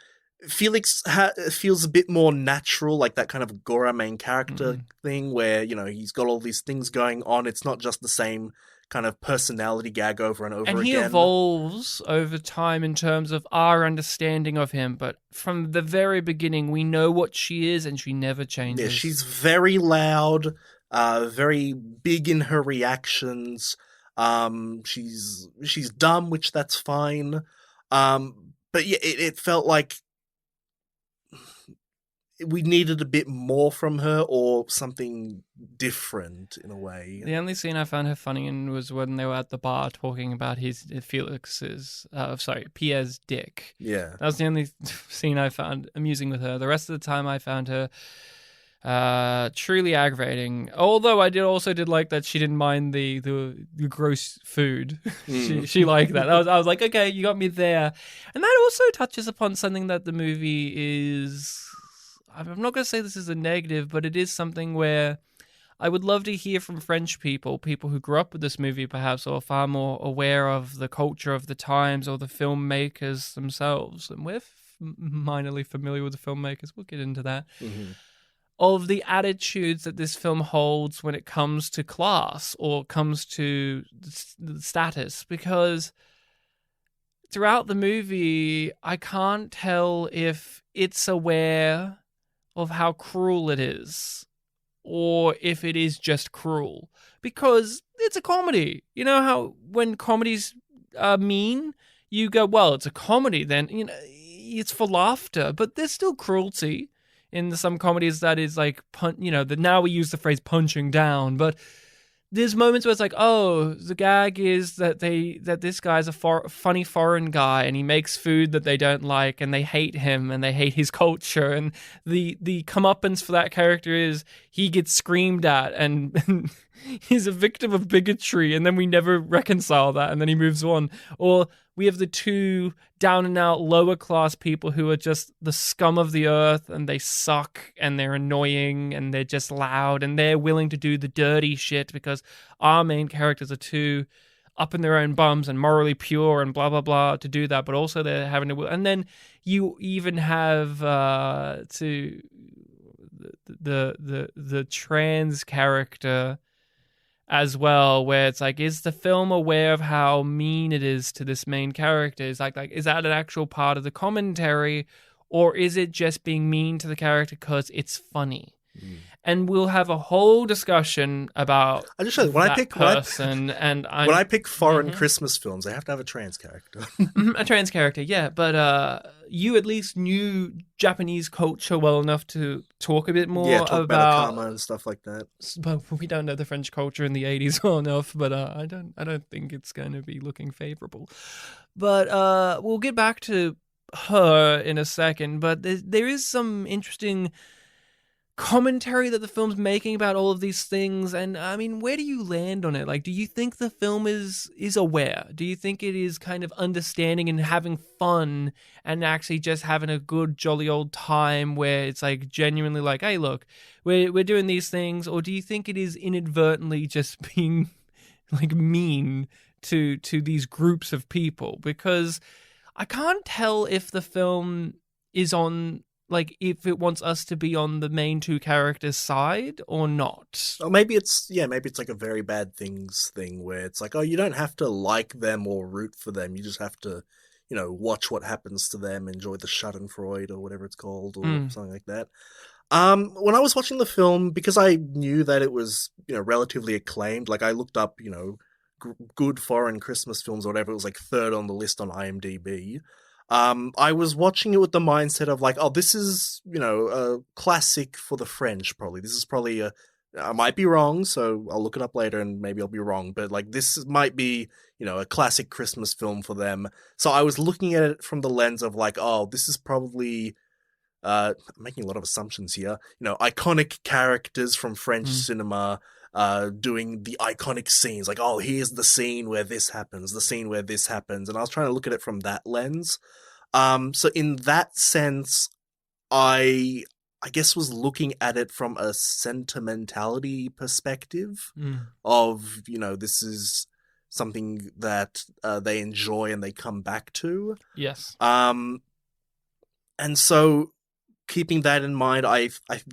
Felix feels a bit more natural, like that kind of Gora main character thing, where he's got all these things going on. It's not just the same kind of personality gag over and over again. And he evolves over time in terms of our understanding of him, but from the very beginning, we know what she is, and she never changes. Yeah, she's very loud, very big in her reactions. She's dumb, which that's fine. But yeah, it felt like we needed a bit more from her, or something different in a way. The only scene I found her funny in was when they were at the bar talking about Pierre's dick. Yeah. That was the only scene I found amusing with her. The rest of the time I found her truly aggravating. Although I did like that she didn't mind the gross food. She liked that. I was like, okay, you got me there. And that also touches upon something that the movie is... I'm not going to say this is a negative, but it is something where I would love to hear from French people who grew up with this movie perhaps, or are far more aware of the culture of the times or the filmmakers themselves. And we're minorly familiar with the filmmakers. We'll get into that. Of the attitudes that this film holds when it comes to class or comes to the status. Because throughout the movie, I can't tell if it's aware of how cruel it is, or if it is just cruel, because it's a comedy. You know how when comedies are mean, you go, well, it's a comedy, then it's for laughter, but there's still cruelty in some comedies that is like, now we use the phrase punching down, but there's moments where it's like, oh, the gag is that this guy's a funny foreign guy, and he makes food that they don't like, and they hate him, and they hate his culture, and the comeuppance for that character is he gets screamed at, and he's a victim of bigotry, and then we never reconcile that, and then he moves on. Or we have the two down and out lower class people who are just the scum of the earth, and they suck, and they're annoying, and they're just loud, and they're willing to do the dirty shit because our main characters are too up in their own bums and morally pure and blah blah blah to do that, but also they're having to. And then you even have the trans character as well, where it's like, is the film aware of how mean it is to this main character? Is like is that an actual part of the commentary, or is it just being mean to the character because it's funny? And we'll have a whole discussion about I just when I pick person. When I pick foreign Christmas films, I have to have a trans character. A trans character, yeah. But you at least knew Japanese culture well enough to talk a bit more talk about karma and stuff like that. But we don't know the French culture in the 80s well enough. But I don't think it's going to be looking favorable. But we'll get back to her in a second. But there is some interesting commentary that the film's making about all of these things, and I mean, where do you land on it? Like, do you think the film is aware? Do you think it is kind of understanding and having fun and actually just having a good jolly old time where it's like genuinely like, hey, look, we're doing these things? Or do you think it is inadvertently just being like mean to these groups of people? Because I can't tell if the film is on, like, if it wants us to be on the main two characters' side or not. Or maybe it's like a Very Bad Things thing where it's like, oh, you don't have to like them or root for them. You just have to, watch what happens to them, enjoy the Schadenfreude or whatever it's called, or something like that. When I was watching the film, because I knew that it was, relatively acclaimed, like I looked up, good foreign Christmas films or whatever. It was like third on the list on IMDb. I was watching it with the mindset of like, oh, this is, a classic for the French, probably. This is probably I might be wrong, so I'll look it up later and maybe I'll be wrong. But like, this might be, a classic Christmas film for them. So I was looking at it from the lens of like, oh, this is probably, I'm making a lot of assumptions here, iconic characters from French cinema, doing the iconic scenes, like, oh, here's the scene where this happens, the scene where this happens, and I was trying to look at it from that lens. So in that sense, I guess was looking at it from a sentimentality perspective of, this is something that they enjoy and they come back to. Yes. And so keeping that in mind, I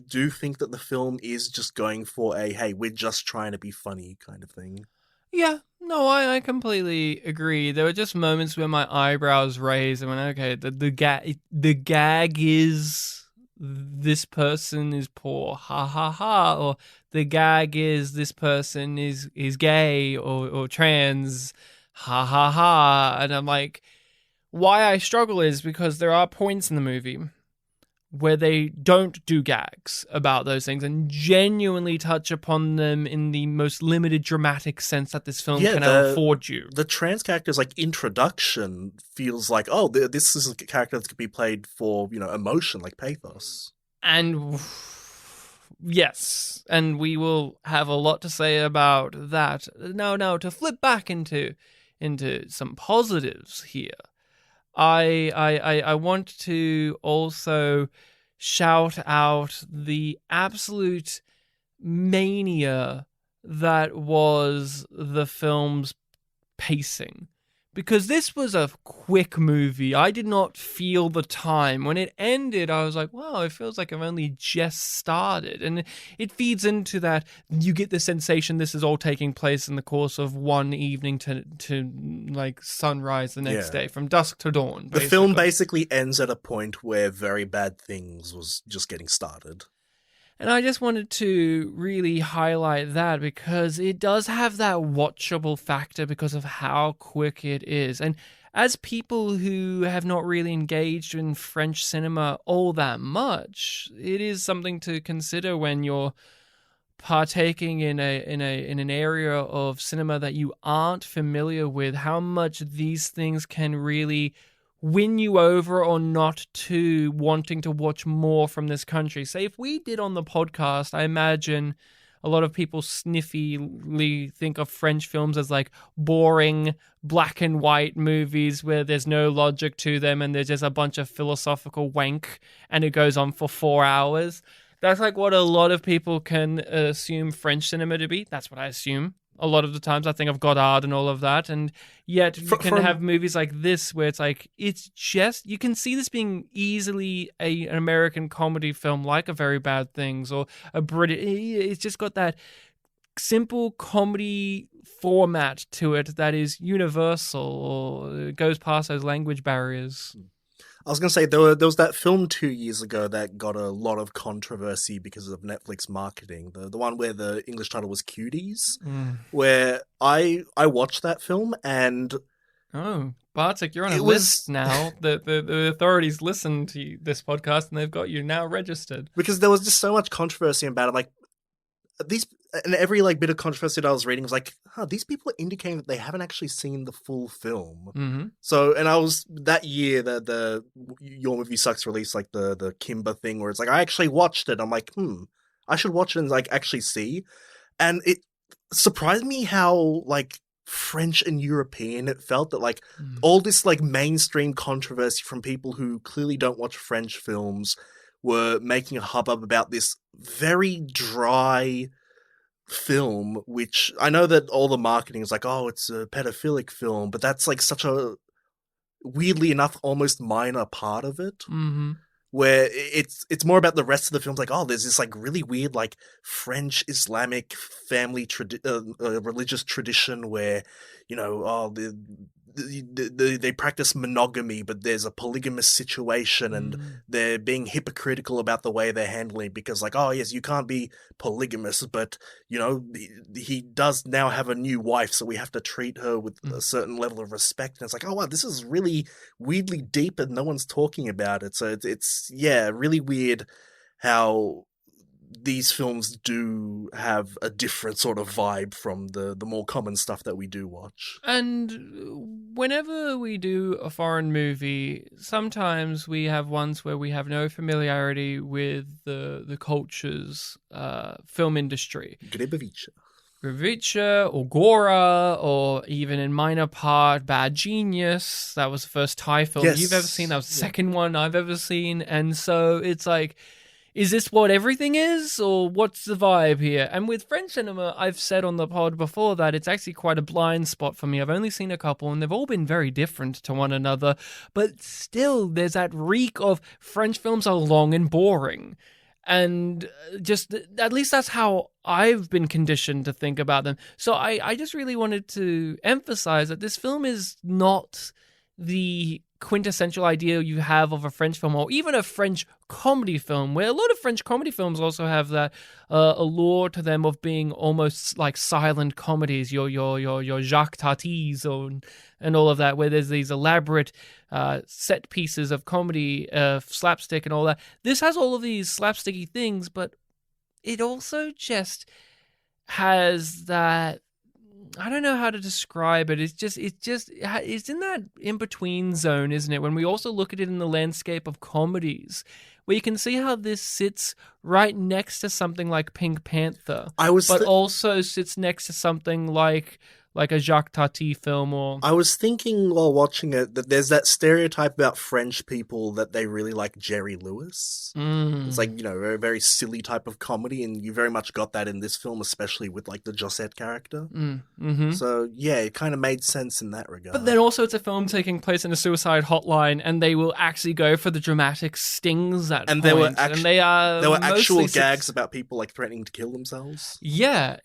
do think that the film is just going for a, hey, we're just trying to be funny kind of thing. Yeah, no, I completely agree. There were just moments where my eyebrows raised and went, okay, the gag is this person is poor, ha ha ha, or the gag is this person is gay or trans, ha ha ha. And I'm like, why I struggle is because there are points in the movie where they don't do gags about those things and genuinely touch upon them in the most limited dramatic sense that this film can afford you. The trans character's like introduction feels like, oh, this is a character that could be played for, emotion, like pathos. And yes, and we will have a lot to say about that. Now to flip back into some positives here. I want to also shout out the absolute mania that was the film's pacing. Because this was a quick movie. I did not feel the time. When it ended, I was like, wow, it feels like I've only just started. And it feeds into that. You get the sensation this is all taking place in the course of one evening to like sunrise the next day, from dusk to dawn. The film basically ends at a point where Very Bad Things was just getting started. And I just wanted to really highlight that because it does have that watchable factor because of how quick it is. And as people who have not really engaged in French cinema all that much, it is something to consider when you're partaking in an area of cinema that you aren't familiar with, how much these things can really win you over or not to wanting to watch more from this country. Say if we did on the podcast, I imagine a lot of people sniffily think of French films as like boring black and white movies where there's no logic to them and there's just a bunch of philosophical wank and it goes on for 4 hours. That's like what a lot of people can assume French cinema to be. That's what I assume. A lot of the times I think of Godard and all of that, and yet you can have movies like this where it's like, it's just, you can see this being easily an American comedy film like A Very Bad Things or a British, it's just got that simple comedy format to it that is universal or goes past those language barriers. I was going to say, there was that film 2 years ago that got a lot of controversy because of Netflix marketing. The one where the English title was Cuties, where I watched that film and... Oh, Bartek, you're on a list now. The authorities listen to this podcast and they've got you now registered. Because there was just so much controversy about it. Like, and every like bit of controversy that I was reading was like, these people are indicating that they haven't actually seen the full film. Mm-hmm. So, and I was that year the Your Movie Sucks released like the Kimber thing where it's like I actually watched it. I'm like, I should watch it and like actually see. And it surprised me how like French and European it felt, that like all this like mainstream controversy from people who clearly don't watch French films were making a hubbub about this very dry film, which I know that all the marketing is like, oh, it's a pedophilic film, but that's like such a, weirdly enough, almost minor part of it. Mm-hmm. Where it's more about the rest of the films, like, oh, there's this like really weird like French Islamic family religious tradition where, you know, they practice monogamy, but there's a polygamous situation and they're being hypocritical about the way they're handling it because like, oh yes, you can't be polygamous, but you know, he does now have a new wife, so we have to treat her with a certain level of respect. And it's like, oh wow, this is really weirdly deep and no one's talking about it. So it's really weird how these films do have a different sort of vibe from the more common stuff that we do watch. And whenever we do a foreign movie, sometimes we have ones where we have no familiarity with the culture's film industry. Grevicha or Gora, or even in minor part, Bad Genius. That was the first Thai film you've ever seen. That was the second one I've ever seen. And so it's like, is this what everything is, or what's the vibe here? And with French cinema, I've said on the pod before that it's actually quite a blind spot for me. I've only seen a couple, and they've all been very different to one another. But still, there's that reek of French films are long and boring. And just, at least that's how I've been conditioned to think about them. So I just really wanted to emphasize that this film is not the quintessential idea you have of a French film, or even a French comedy film, where a lot of French comedy films also have that allure to them of being almost like silent comedies, your Jacques Tatis and all of that, where there's these elaborate set pieces of comedy, slapstick and all that. This has all of these slapsticky things, but it also just has that, I don't know how to describe it. It's in that in-between zone, isn't it? When we also look at it in the landscape of comedies, where you can see how this sits right next to something like Pink Panther, but also sits next to something like a Jacques Tati film. Or I was thinking while watching it that there's that stereotype about French people that they really like Jerry Lewis. It's like, you know, a very silly type of comedy, and you very much got that in this film, especially with like the Josette character. So yeah, it kind of made sense in that regard. But then also it's a film taking place in a suicide hotline, and they will actually go for the dramatic stings at and points. There were actual gags about people like threatening to kill themselves. Yeah,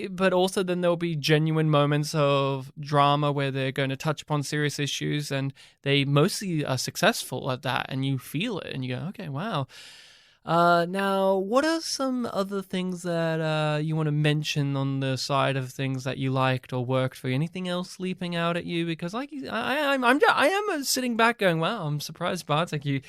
but also then there'll be genuine moments of drama where they're going to touch upon serious issues, and they mostly are successful at that, and you feel it and you go, okay, wow. Now, what are some other things that you want to mention on the side of things that you liked or worked for you? Anything else leaping out at you? Because like I am sitting back going, wow, I'm surprised, Bartek. You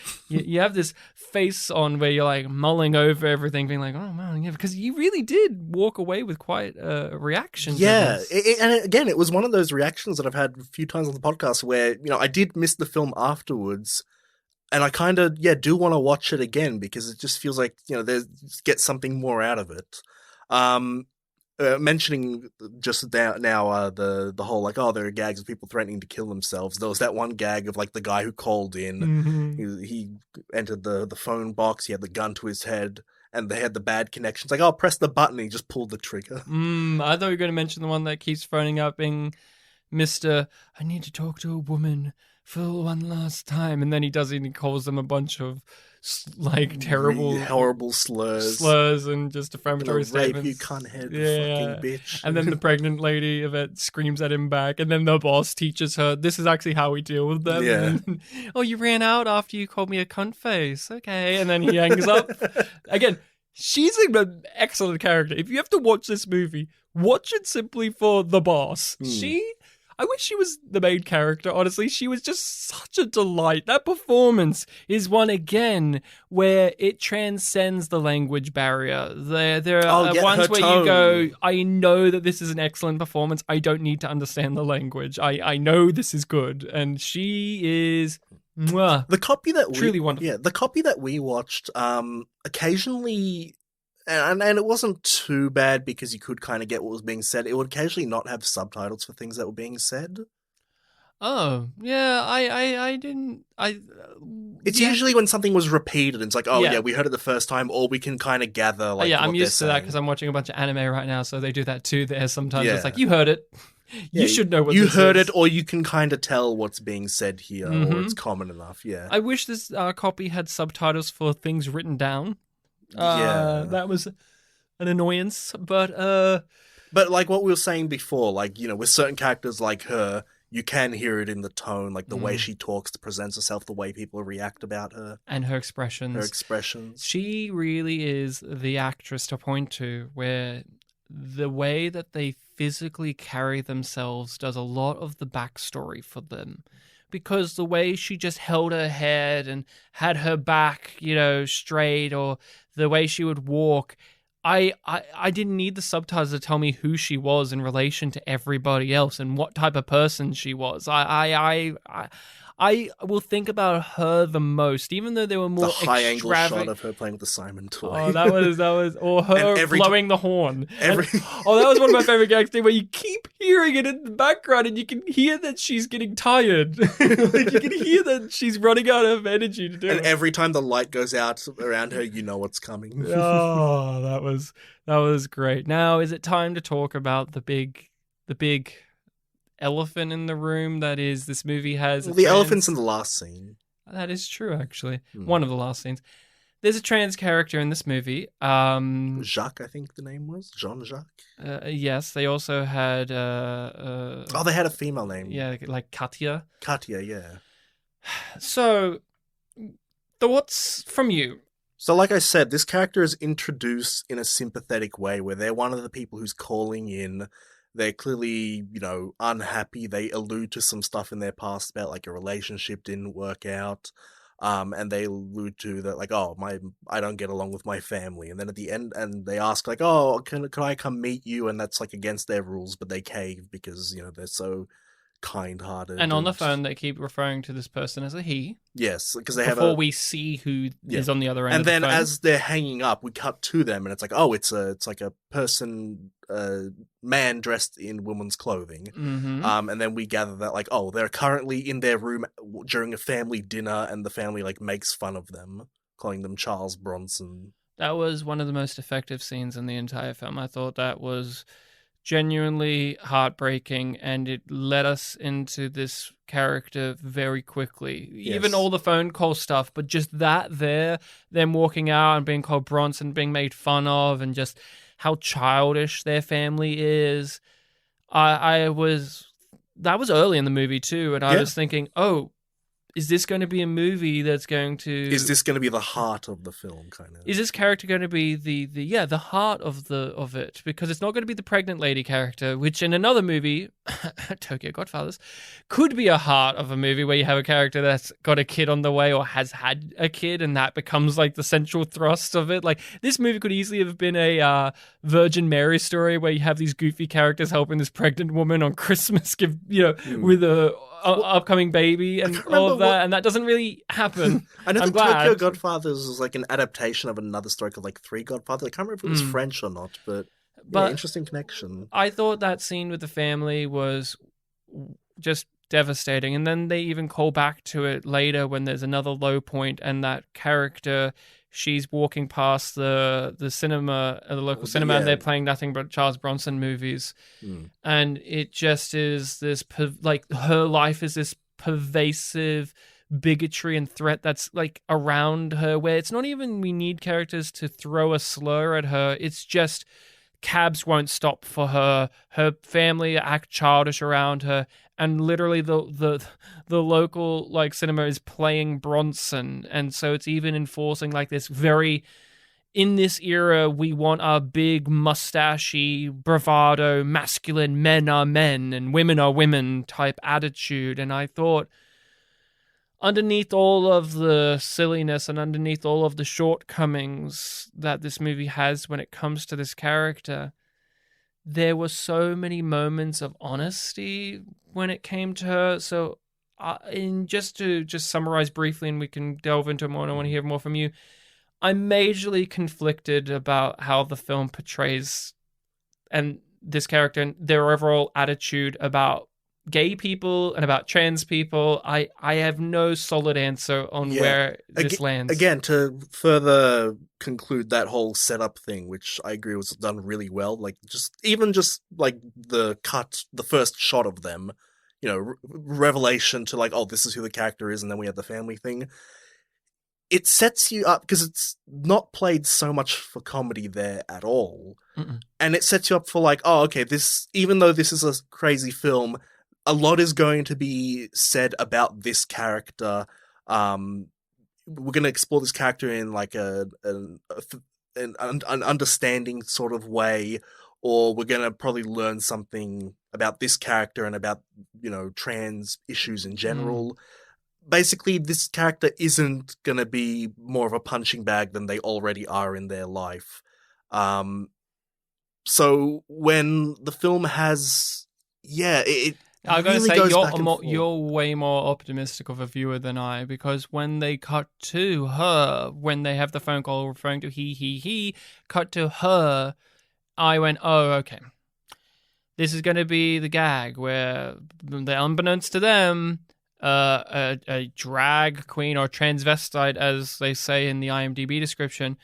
have this face on where you're like mulling over everything, being like, oh man, yeah, because you really did walk away with quite a reaction. Yeah, and again, it was one of those reactions that I've had a few times on the podcast where, you know, I did miss the film afterwards. And I kind of, do want to watch it again because it just feels like, you know, get something more out of it. Mentioning just now the whole like, oh, there are gags of people threatening to kill themselves. There was that one gag of like the guy who called in. Mm-hmm. He entered the phone box. He had the gun to his head, and they had the bad connections. Like, oh, press the button. And he just pulled the trigger. I thought you were going to mention the one that keeps phoning up, being Mr. I need to talk to a woman for one last time, and then he does it and he calls them a bunch of like terrible, horrible slurs and just defamatory statements. You cunt head, fucking bitch. And then the pregnant lady of it screams at him back, and then the boss teaches her this is actually how we deal with them. Yeah. Then, oh, you ran out after you called me a cunt face. Okay, and then he hangs up. Again, she's an excellent character. If you have to watch this movie, watch it simply for the boss. I wish she was the main character, honestly. She was just such a delight. That performance is one, again, where it transcends the language barrier. There are ones where you go, I know that this is an excellent performance. I don't need to understand the language. I know this is good. And she is... The copy that truly wonderful. Yeah, the copy that we watched, occasionally... And it wasn't too bad because you could kind of get what was being said. It would occasionally not have subtitles for things that were being said. Oh, yeah, I didn't... It's usually when something was repeated, and it's like, oh, yeah, we heard it the first time, or we can kind of gather, like, yeah, what I'm used to that because I'm watching a bunch of anime right now, so they do that too there sometimes. It's like, you heard it. You should know what you this heard is. it, or you can kind of tell what's being said here, or it's common enough, yeah. I wish this copy had subtitles for things written down. That was an annoyance, but like what we were saying before, like, you know, with certain characters like her, you can hear it in the tone, like the way she talks, presents herself, the way people react about her. And her expressions. She really is the actress to point to, where the way that they physically carry themselves does a lot of the backstory for them. Because the way she just held her head and had her back, you know, straight, or the way she would walk, I didn't need the subtitles to tell me who she was in relation to everybody else and what type of person she was. I will think about her the most, even though there were more the high angle shot of her playing with the Simon toy. Oh, that was, or her blowing the horn. That was one of my favorite gags too, where you keep hearing it in the background and you can hear that she's getting tired. Like, you can hear that she's running out of energy to do it. And every time the light goes out around her, you know what's coming. Oh, that was great. Now, is it time to talk about the big elephant in the room that is this movie has? Well, the elephant's in the last scene. That is true, actually. One of the last scenes. There's a trans character in this movie. Jacques, I think the name was. Jean-Jacques? Yes, they also had... they had a female name. Yeah, like Katya. Katya, yeah. So, thoughts from you? So like I said, this character is introduced in a sympathetic way where they're one of the people who's calling in. They're clearly, you know, unhappy. They allude to some stuff in their past about, like, a relationship didn't work out. And they allude to that, like, oh, I don't get along with my family. And then at the end, and they ask, like, oh, can I come meet you? And that's, like, against their rules, but they cave because, you know, they're so kind-hearted. And on the phone, they keep referring to this person as a he. Yes, because they before we see who is on the other end. And of the then phone. as they're hanging up, we cut to them, and it's like, oh, it's like a person, man dressed in woman's clothing. And then we gather that, like, oh, they're currently in their room during a family dinner, and the family, like, makes fun of them, calling them Charles Bronson. That was one of the most effective scenes in the entire film. I thought that was genuinely heartbreaking, and it led us into this character very quickly. Yes. Even all the phone call stuff, but just that there, them walking out and being called Bronson, being made fun of, and just how childish their family is. That was early in the movie too, and I was thinking, oh, is this going to be a movie that's going to... Is this going to be the heart of the film, kind of? Is this character going to be the heart of it? Because it's not going to be the pregnant lady character, which in another movie, Tokyo Godfathers, could be a heart of a movie where you have a character that's got a kid on the way or has had a kid, and that becomes like the central thrust of it. Like, this movie could easily have been a Virgin Mary story where you have these goofy characters helping this pregnant woman on Christmas with a upcoming baby and all of that, and that doesn't really happen. I know Tokyo Godfathers is like an adaptation of another story called like Three Godfathers. I can't remember if it was French or not, but But interesting connection. I thought that scene with the family was just devastating. And then they even call back to it later when there's another low point and that character, she's walking past the cinema, the local cinema, and they're playing nothing but Charles Bronson movies. And it just is this, like, her life is this pervasive bigotry and threat that's like around her, where it's not even we need characters to throw a slur at her. It's just cabs won't stop for her. Her family act childish around her. And literally the local like cinema is playing Bronson. And so it's even enforcing like this very, in this era, we want our big mustachy, bravado, masculine men are men and women are women type attitude. And I thought, underneath all of the silliness and underneath all of the shortcomings that this movie has when it comes to this character, there were so many moments of honesty when it came to her. So, just to summarize briefly, and we can delve into more, and I want to hear more from you, I'm majorly conflicted about how the film portrays and this character and their overall attitude about gay people and about trans people. I have no solid answer on where this lands. Again, to further conclude that whole setup thing, which I agree was done really well, like just like the first shot of them, revelation to like, oh, this is who the character is, and then we have the family thing. It sets you up, because it's not played so much for comedy there at all. And it sets you up for like, oh, okay, even though this is a crazy film, a lot is going to be said about this character. We're going to explore this character in like an understanding sort of way, or we're going to probably learn something about this character and about, trans issues in general. Basically, this character isn't going to be more of a punching bag than they already are in their life. So when the film has, I'm going really to say you're way more optimistic of a viewer than I, because when they cut to her, when they have the phone call referring to he, cut to her, I went, oh, okay. This is going to be the gag where, unbeknownst to them, a drag queen or transvestite, as they say in the IMDb description,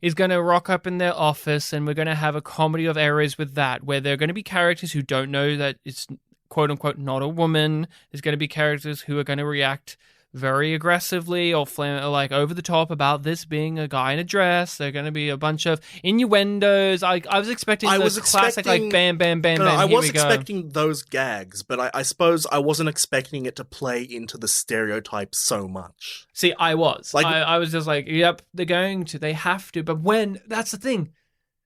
is going to rock up in their office, and we're going to have a comedy of errors with that, where there are going to be characters who don't know that it's quote-unquote not a woman. There's going to be characters who are going to react very aggressively or like over the top about this being a guy in a dress. There are going to be a bunch of innuendos. I was expecting classic like bam, bam, bam, bam. I was expecting those gags, but I suppose I wasn't expecting it to play into the stereotypes so much. See, I was. Like, I was just like, yep, they have to. But when, that's the thing.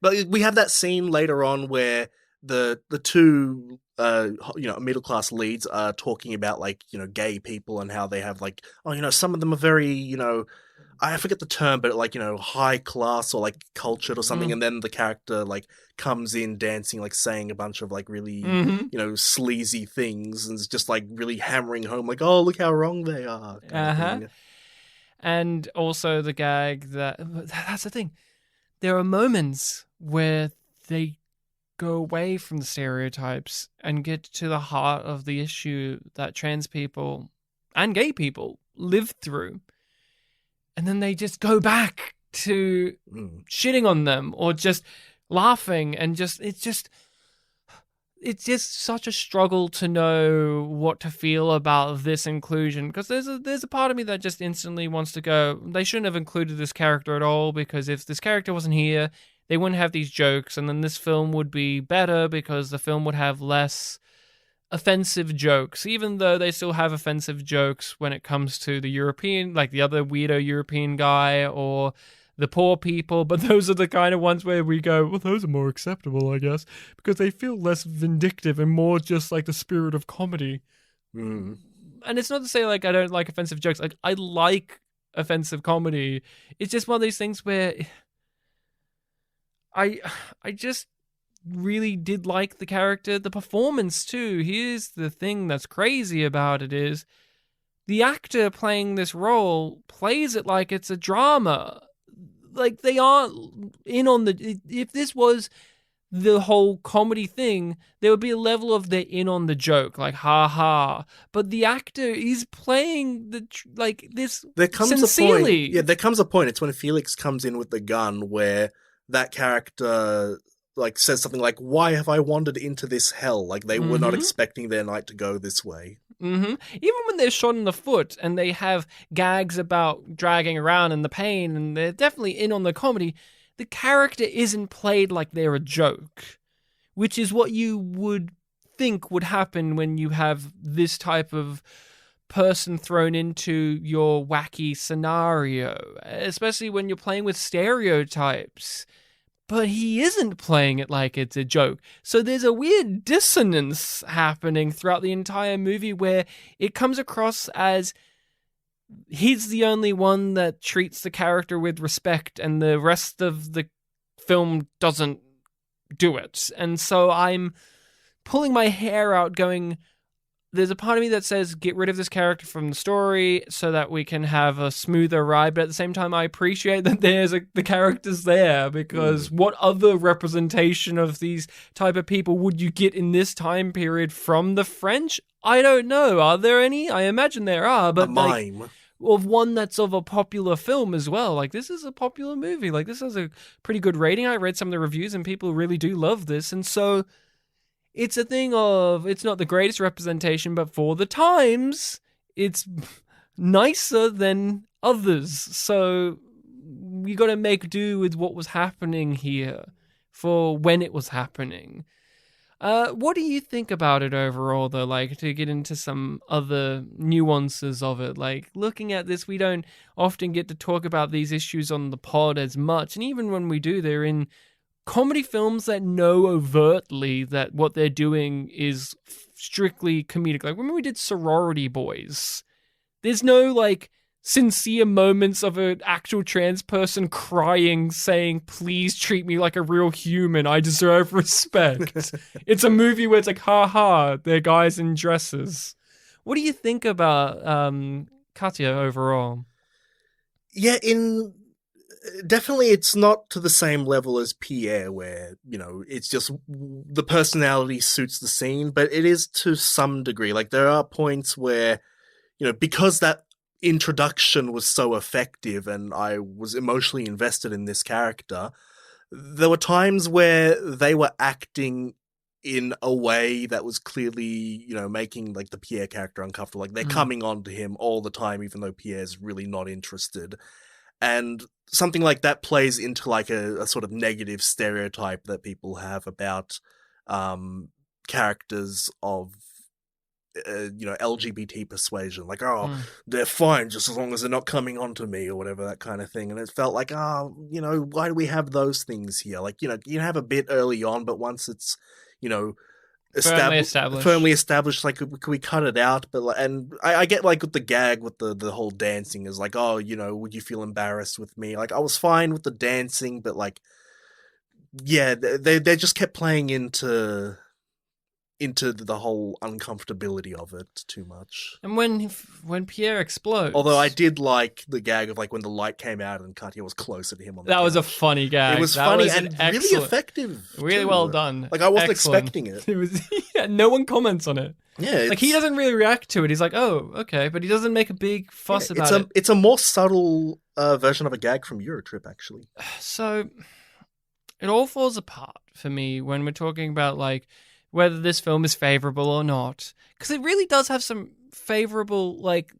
But we have that scene later on where the two middle class leads are talking about like, gay people and how they have like, some of them are very, I forget the term, but like, high class or like cultured or something. And then the character like comes in dancing, like saying a bunch of like really, sleazy things, and it's just like really hammering home like, oh, look how wrong they are. And also the gag that's the thing. There are moments where they go away from the stereotypes and get to the heart of the issue that trans people and gay people live through. And then they just go back to shitting on them or just laughing, and it's just such a struggle to know what to feel about this inclusion, because there's a part of me that just instantly wants to go, they shouldn't have included this character at all, because if this character wasn't here, they wouldn't have these jokes, and then this film would be better because the film would have less offensive jokes, even though they still have offensive jokes when it comes to the European, like the other weirdo European guy or the poor people. But those are the kind of ones where we go, well, those are more acceptable, I guess, because they feel less vindictive and more just like the spirit of comedy. And it's not to say like I don't like offensive jokes. Like, I like offensive comedy. It's just one of these things where I just really did like the character, the performance too. Here's the thing that's crazy about it is the actor playing this role plays it like it's a drama. Like, they aren't in on if this was the whole comedy thing, there would be a level of they're in on the joke, like ha ha. But the actor is playing this There comes sincerely. a point. Yeah, there comes a point. It's when Felix comes in with the gun where that character like says something like, "Why have I wandered into this hell?" Like they were not expecting their night to go this way. Even when they're shot in the foot and they have gags about dragging around and the pain, and they're definitely in on the comedy, the character isn't played like they're a joke, which is what you would think would happen when you have this type of person thrown into your wacky scenario, especially when you're playing with stereotypes. But he isn't playing it like it's a joke. So there's a weird dissonance happening throughout the entire movie where it comes across as he's the only one that treats the character with respect and the rest of the film doesn't do it. And so I'm pulling my hair out going, there's a part of me that says get rid of this character from the story so that we can have a smoother ride, but at the same time I appreciate that the character's there, because what other representation of these type of people would you get in this time period from the French? I don't know. Are there any? I imagine there are, but a mime. Of one that's of a popular film as well. Like, this is a popular movie. Like, this has a pretty good rating. I read some of the reviews and people really do love this, and so it's a thing of, it's not the greatest representation, but for the times, it's nicer than others. So you got to make do with what was happening here for when it was happening. What do you think about it overall, though? Like, to get into some other nuances of it, like looking at this, we don't often get to talk about these issues on the pod as much. And even when we do, they're in comedy films that know overtly that what they're doing is strictly comedic. Like, when we did Sorority Boys, there's no, like, sincere moments of an actual trans person crying, saying, please treat me like a real human, I deserve respect. It's a movie where it's like, ha ha, they're guys in dresses. What do you think about Katya overall? Yeah, definitely it's not to the same level as Pierre, where, you know, it's just the personality suits the scene, but it is to some degree. Like, there are points where, you know, because that introduction was so effective and I was emotionally invested in this character, there were times where they were acting in a way that was clearly, you know, making, like, the Pierre character uncomfortable. Like, they're coming on to him all the time, even though Pierre's really not interested. And something like that plays into, like, a sort of negative stereotype that people have about characters of, you know, LGBT persuasion. Like, they're fine just as long as they're not coming on to me or whatever, that kind of thing. And it felt like, you know, why do we have those things here? Like, you know, you have a bit early on, but once it's, you know, firmly established, like, can we cut it out? But and I get, like, with the gag with the whole dancing is like, oh, you know, would you feel embarrassed with me? Like, I was fine with the dancing, but, like, yeah, they just kept playing into the whole uncomfortability of it too much. And when Pierre explodes, although I did like the gag of, like, when the light came out and Katya was closer to him on the couch. Was a funny gag. It was funny and really effective. Really well done. Like, I wasn't expecting it. It was, yeah, no one comments on it. Yeah, like, he doesn't really react to it. He's like, oh, okay, but he doesn't make a big fuss about it. It's a more subtle version of a gag from Eurotrip, actually. So it all falls apart for me when we're talking about, like, whether this film is favorable or not. Because it really does have some favorable, like,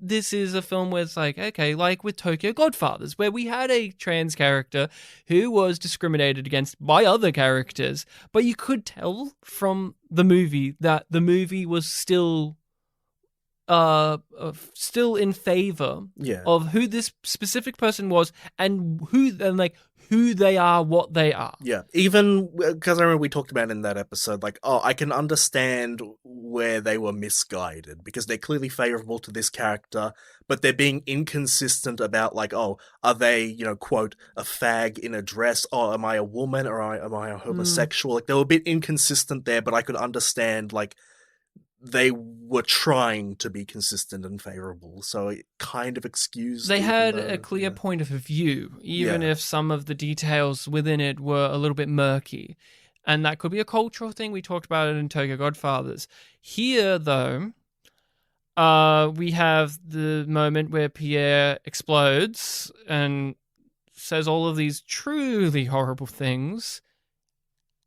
this is a film where it's like, okay, like with Tokyo Godfathers, where we had a trans character who was discriminated against by other characters, but you could tell from the movie that the movie was still in favor of who this specific person was and who they are, what they are. Yeah, even because I remember we talked about in that episode, like, I can understand where they were misguided because they're clearly favorable to this character, but they're being inconsistent about, like, are they, you know, quote, a fag in a dress? Oh, am I a woman or am I a homosexual? Like, they were a bit inconsistent there, but I could understand, like, they were trying to be consistent and favorable, so it kind of excused. They had a clear point of view, even if some of the details within it were a little bit murky. And that could be a cultural thing. We talked about it in Tokyo Godfathers. Here, though, we have the moment where Pierre explodes and says all of these truly horrible things.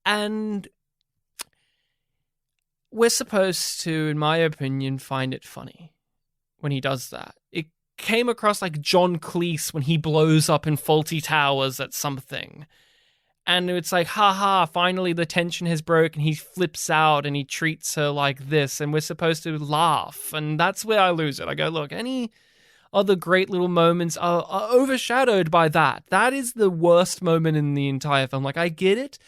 And we're supposed to, in my opinion, find it funny when he does that. It came across like John Cleese when he blows up in Fawlty Towers at something. And it's like, haha, finally the tension has broken. He flips out and he treats her like this. And we're supposed to laugh. And that's where I lose it. I go, look, any other great little moments are overshadowed by that. That is the worst moment in the entire film. Like, I get it.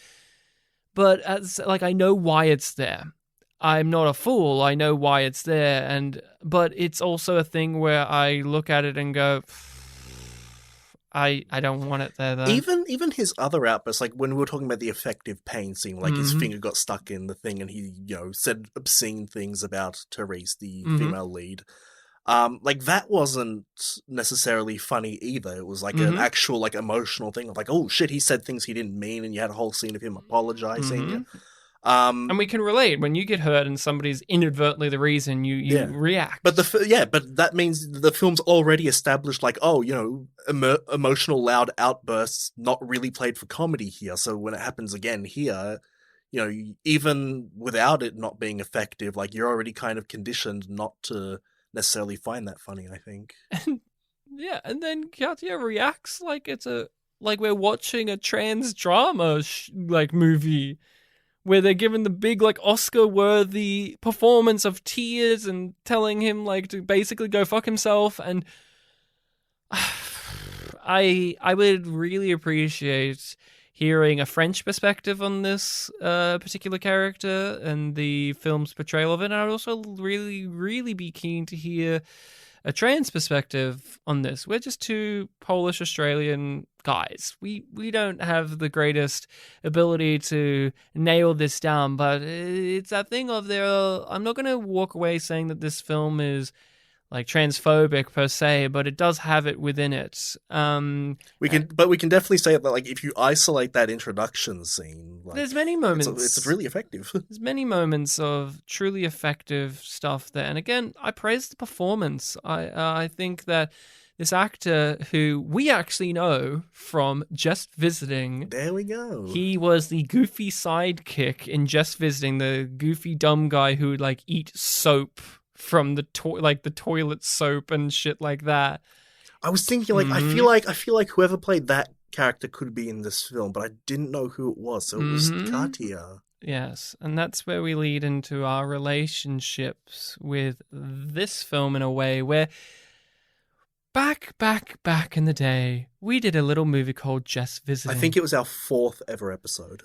But I know why it's there. I'm not a fool. I know why it's there. But it's also a thing where I look at it and go, I don't want it there, though. Even his other outbursts, like when we were talking about the effective pain scene, like his finger got stuck in the thing and he, said obscene things about Therese, the female lead. Like that wasn't necessarily funny either. It was like an actual like emotional thing of like, oh shit, he said things he didn't mean, and you had a whole scene of him apologizing. And we can relate when you get hurt and somebody's inadvertently the reason you react. But but that means the film's already established like, emotional loud outbursts not really played for comedy here. So when it happens again here, even without it not being effective, like you're already kind of conditioned not to necessarily find that funny, I think. And then Katya reacts like like we're watching a trans drama movie where they're given the big like Oscar-worthy performance of tears and telling him like to basically go fuck himself. And I would really appreciate hearing a French perspective on this particular character and the film's portrayal of it. And I'd also really, really be keen to hear a trans perspective on this. We're just two Polish Australian guys. We don't have the greatest ability to nail this down, but it's that thing of I'm not going to walk away saying that this film is like transphobic per se, but it does have it within it. We can definitely say that like if you isolate that introduction scene, like, there's many moments. It's really effective. There's many moments of truly effective stuff there, and again, I praise the performance. I think that this actor who we actually know from Just Visiting. There we go. He was the goofy sidekick in Just Visiting, the goofy dumb guy who would like eat soap from the toilet soap and shit like that. I was thinking like I feel like whoever played that character could be in this film, but I didn't know who it was, so it was Katya. Yes, and that's where we lead into our relationships with this film in a way where back in the day, we did a little movie called Just Visiting. I think it was our 4th ever episode.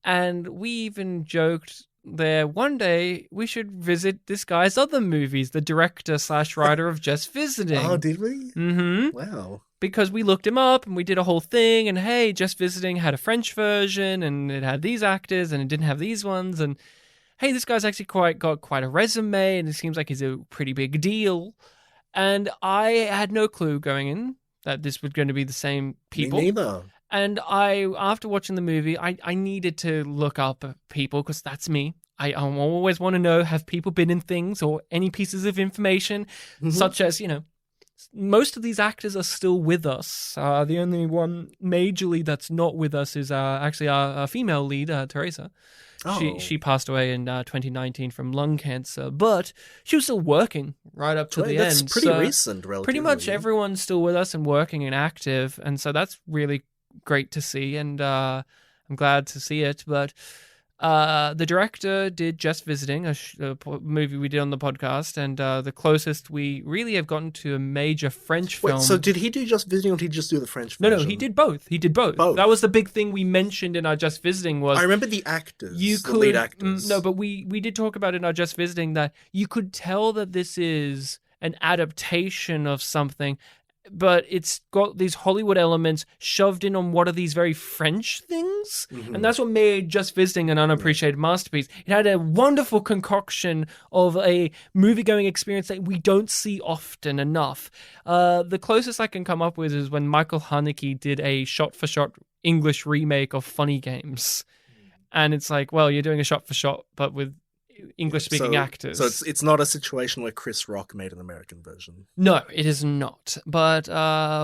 And we even joked there one day we should visit this guy's other movies, the director/writer of Just Visiting. Oh, did we? Mm-hmm. Wow. Because we looked him up and we did a whole thing, and hey, Just Visiting had a French version and it had these actors and it didn't have these ones, and hey, this guy's actually got quite a resume and it seems like he's a pretty big deal. And I had no clue going in that this was going to be the same people. Me neither. And after watching the movie, I needed to look up people because that's me. I always want to know, have people been in things or any pieces of information, such as, most of these actors are still with us. The only one majorly that's not with us is actually our female lead, Teresa. Oh. She passed away in 2019 from lung cancer, but she was still working right up to the end. That's pretty recent, relatively. Pretty much everyone's still with us and working and active, and so that's really great to see, and I'm glad to see it. But the director did Just Visiting, a movie we did on the podcast, and the closest we really have gotten to a major French film. Wait, so did he do Just Visiting or did he just do the French version? No, he did both. Both. That was the big thing we mentioned in our Just Visiting was... I remember the actors, the lead actors. No, but we did talk about in our Just Visiting that you could tell that this is an adaptation of something, but it's got these Hollywood elements shoved in on what are these very French things. Mm-hmm. And that's what made Just Visiting an unappreciated masterpiece. It had a wonderful concoction of a movie-going experience that we don't see often enough. The closest I can come up with is when Michael Haneke did a shot-for-shot English remake of Funny Games. And it's like, well, you're doing a shot for shot, but with English-speaking actors. So it's not a situation where Chris Rock made an American version. No, it is not. But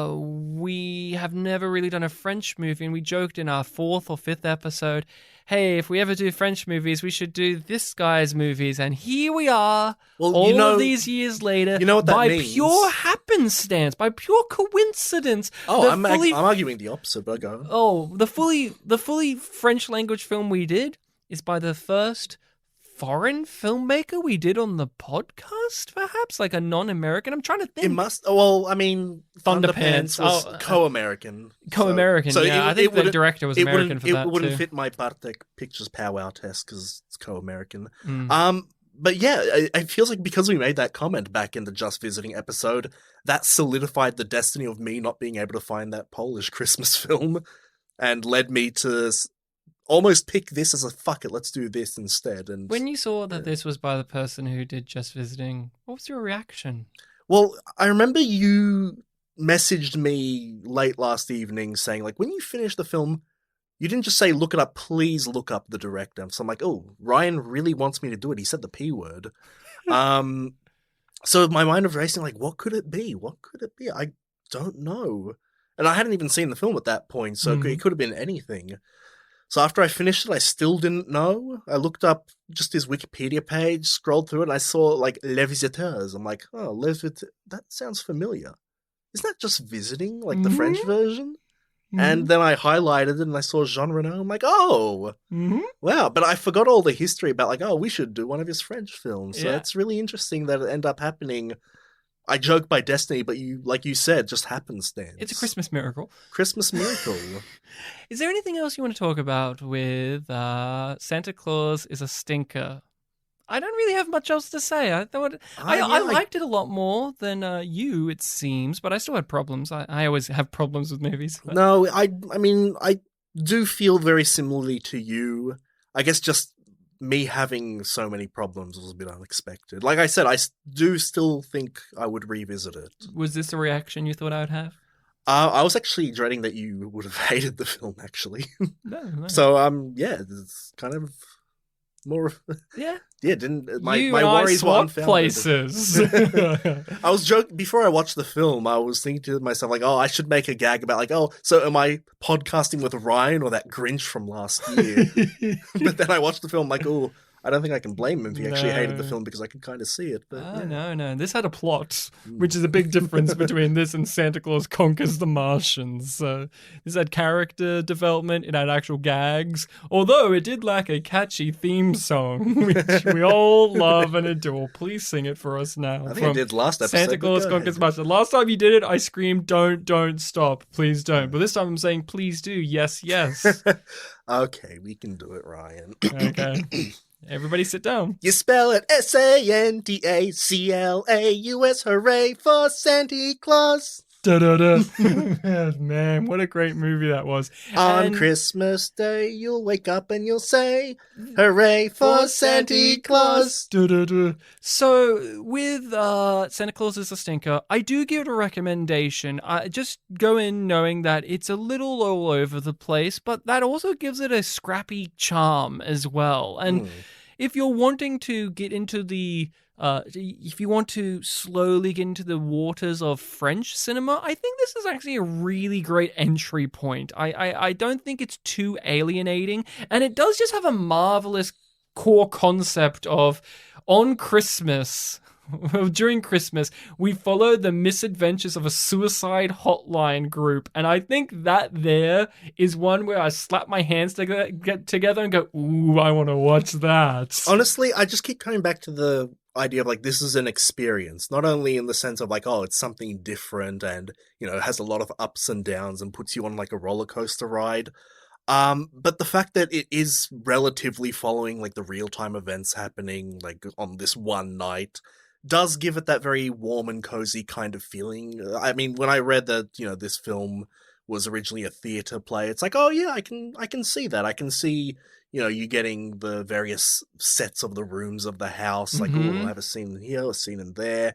we have never really done a French movie, and we joked in our 4th or 5th episode, hey, if we ever do French movies, we should do this guy's movies. And here we are, of these years later, you know what that by means? pure happenstance, by pure coincidence. Oh, I'm arguing the opposite, but go. Oh, the fully French language film we did is by the first foreign filmmaker we did on the podcast, perhaps? Like a non-American? I'm trying to think. It must... Well, I mean, Thunderpants was co-American. Co-American, so I think the director was American for that, It wouldn't too. fit my Bartek Pictures Powwow test because it's co-American. Mm. But yeah, it feels like because we made that comment back in the Just Visiting episode, that solidified the destiny of me not being able to find that Polish Christmas film and led me to... almost pick this as a fuck it, let's do this instead. And when you saw that this was by the person who did Just Visiting, what was your reaction? Well, I remember you messaged me late last evening saying, like, when you finish the film, you didn't just say, look it up, please look up the director. So I'm like, oh, Ryan really wants me to do it. He said the P word. So my mind was racing, like, what could it be? What could it be? I don't know. And I hadn't even seen the film at that point, so it could have been anything. So after I finished it, I still didn't know. I looked up just his Wikipedia page, scrolled through it, and I saw, like, Les Visiteurs. I'm like, oh, Les Visiteurs, that sounds familiar. Isn't that Just Visiting, like the French version? And then I highlighted it, and I saw Jean Reno. I'm like, oh, wow. But I forgot all the history about, like, oh, we should do one of his French films. So it's really interesting that it ended up happening. I joke by destiny, but you, like you said, just happenstance. It's a Christmas miracle. Christmas miracle. Is there anything else you want to talk about with Santa Claus is a Stinker? I don't really have much else to say. I thought I liked it a lot more than you, it seems, but I still had problems. I always have problems with movies. But... No, I mean, I do feel very similarly to you. I guess just me having so many problems was a bit unexpected. Like I said, I do still think I would revisit it. Was this a reaction you thought I would have? I was actually dreading that you would have hated the film, actually. No. So, yeah, it's kind of more... Yeah. Yeah, didn't... My you worries were unfounded. Places. I was joking... Before I watched the film, I was thinking to myself, like, oh, I should make a gag about, like, oh, so am I podcasting with Ryan or that Grinch from last year? But then I watched the film, like, oh... I don't think I can blame him if he actually hated the film because I could kind of see it. But No. This had a plot, which is a big difference between this and Santa Claus Conquers the Martians. So this had character development, it had actual gags, although it did lack a catchy theme song, which we all love and adore. Please sing it for us now. I think I did last episode. Santa Claus Conquers the Martians. Last time you did it, I screamed, don't stop, please don't. But this time I'm saying, please do, yes. Okay, we can do it, Ryan. Okay. Everybody sit down. You spell it Santaclaus. Hooray for Santa Claus. Da-da-da. Man, what a great movie that was. On Christmas Day, you'll wake up and you'll say, hooray for Santa Claus. Da-da-da. So, with Santa Claus is a Stinker, I do give it a recommendation. Just go in knowing that it's a little all over the place, but that also gives it a scrappy charm as well. And if you're wanting to get into the... if you want to slowly get into the waters of French cinema, I think this is actually a really great entry point. I don't think it's too alienating, and it does just have a marvelous core concept of on Christmas... During Christmas, we follow the misadventures of a suicide hotline group, and I think that there is one where I slap my hands together and go, ooh, I want to watch that. Honestly, I just keep coming back to the idea of, like, this is an experience, not only in the sense of, like, oh, it's something different and, you know, it has a lot of ups and downs and puts you on, like, a roller coaster ride. But the fact that it is relatively following, like, the real-time events happening, like, on this one night does give it that very warm and cozy kind of feeling. I mean, when I read that, you know, this film was originally a theater play, it's like, oh yeah, I can see that. I can see, you know, you getting the various sets of the rooms of the house, like, oh, I have a scene here, a scene in there.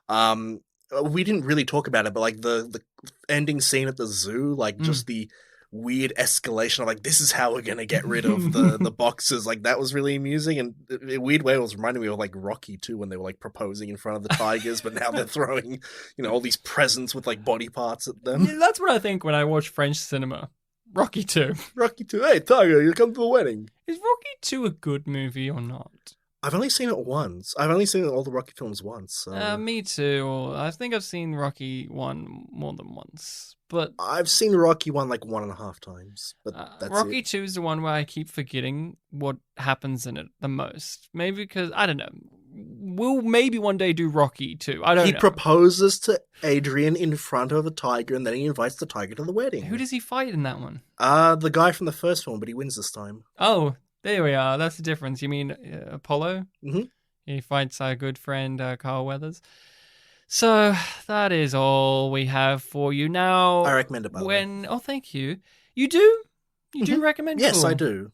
We didn't really talk about it, but like the ending scene at the zoo, like just the weird escalation of like, this is how we're going to get rid of the boxers. Like, that was really amusing. And in a weird way, it was reminding me of like Rocky too, when they were like proposing in front of the tigers, but now they're throwing, all these presents with like body parts at them. Yeah, that's what I think when I watch French cinema. Rocky 2. Rocky 2, hey, Tiger, you come to the wedding. Is Rocky 2 a good movie or not? I've only seen it once. I've only seen all the Rocky films once. So. Me too. I think I've seen Rocky 1 more than once. But I've seen Rocky 1 like 1.5 times. But that's Rocky it. 2 is the one where I keep forgetting what happens in it the most. Maybe because, I don't know. We'll maybe one day do Rocky 2. I don't know. He proposes to Adrian in front of a tiger, and then he invites the tiger to the wedding. Who does he fight in that one? The guy from the first film, but he wins this time. Oh, there we are. That's the difference. You mean Apollo? Mm-hmm. He fights our good friend Carl Weathers. So that is all we have for you now. I recommend it, by the way. Oh, thank you. You do? You do recommend? Yes, Cool. I do.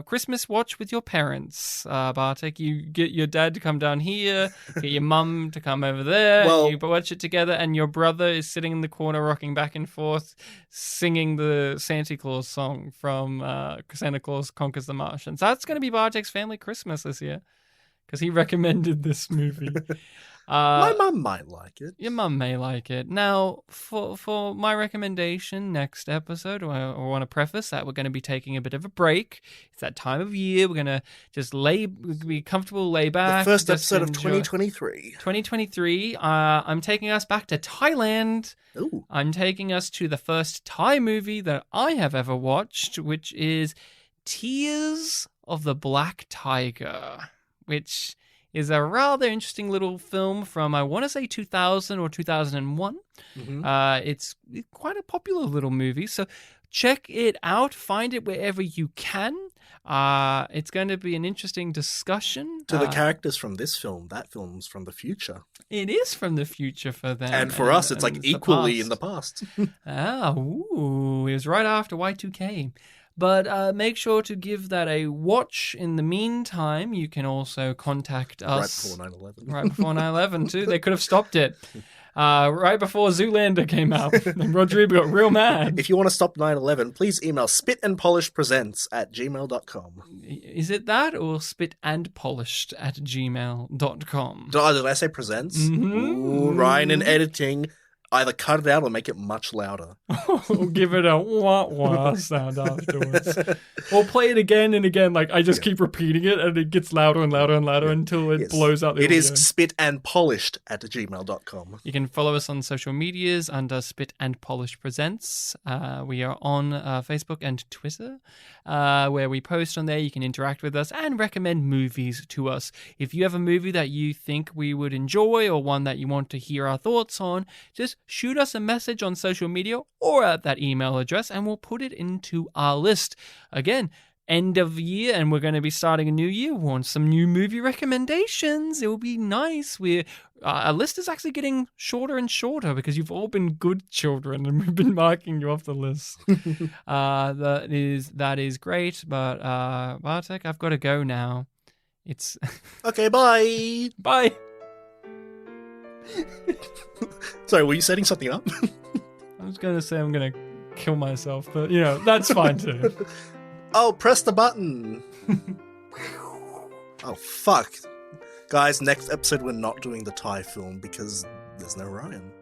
Christmas watch with your parents, Bartek. You get your dad to come down here, get your mum to come over there, Well, you watch it together, and your brother is sitting in the corner rocking back and forth, singing the Santa Claus song from Santa Claus Conquers the Martians. That's going to be Bartek's family Christmas this year, because he recommended this movie. My mum might like it. Your mum may like it. Now, for my recommendation next episode, I want to preface that we're going to be taking a bit of a break. It's that time of year. We're going to just be comfortable, lay back. The first episode of 2023. 2023. I'm taking us back to Thailand. Ooh. I'm taking us to the first Thai movie that I have ever watched, which is Tears of the Black Tiger, which is a rather interesting little film from, I want to say 2000 or 2001. Mm-hmm. It's quite a popular little movie, so check it out. Find it wherever you can. It's going to be an interesting discussion. To the characters from this film, that film's from the future. It is from the future for them. And for us, it's like equally in the past. It was right after Y2K. But make sure to give that a watch. In the meantime, you can also contact us. Right before 9/11. Right before 9/11, too. They could have stopped it. Right before Zoolander came out. And Rodrigo got real mad. If you want to stop 9/11, please email spitandpolishpresents@gmail.com. Is it that or spitandpolished@gmail.com? Did I say presents? Mm-hmm. Ooh, Ryan in editing. Either cut it out or make it much louder. Or give it a wah-wah sound afterwards. Or play it again and again. Like, I just keep repeating it and it gets louder and louder and louder until it blows out the audio. It is spitandpolished@gmail.com. You can follow us on social medias under Spit and Polish Presents. We are on Facebook and Twitter, where we post on there. You can interact with us and recommend movies to us. If you have a movie that you think we would enjoy or one that you want to hear our thoughts on, just shoot us a message on social media or at that email address and we'll put it into our list. Again, end of year and we're going to be starting a new year. We want some new movie recommendations. It will be nice. Our list is actually getting shorter and shorter because you've all been good children and we've been marking you off the list. That is great. But Bartek, I've got to go now. It's okay, bye. Bye. Sorry, were you setting something up? I was going to say I'm going to kill myself, but, that's fine too. Oh, press the button. Oh, fuck. Guys, next episode we're not doing the Thai film because there's no Ryan.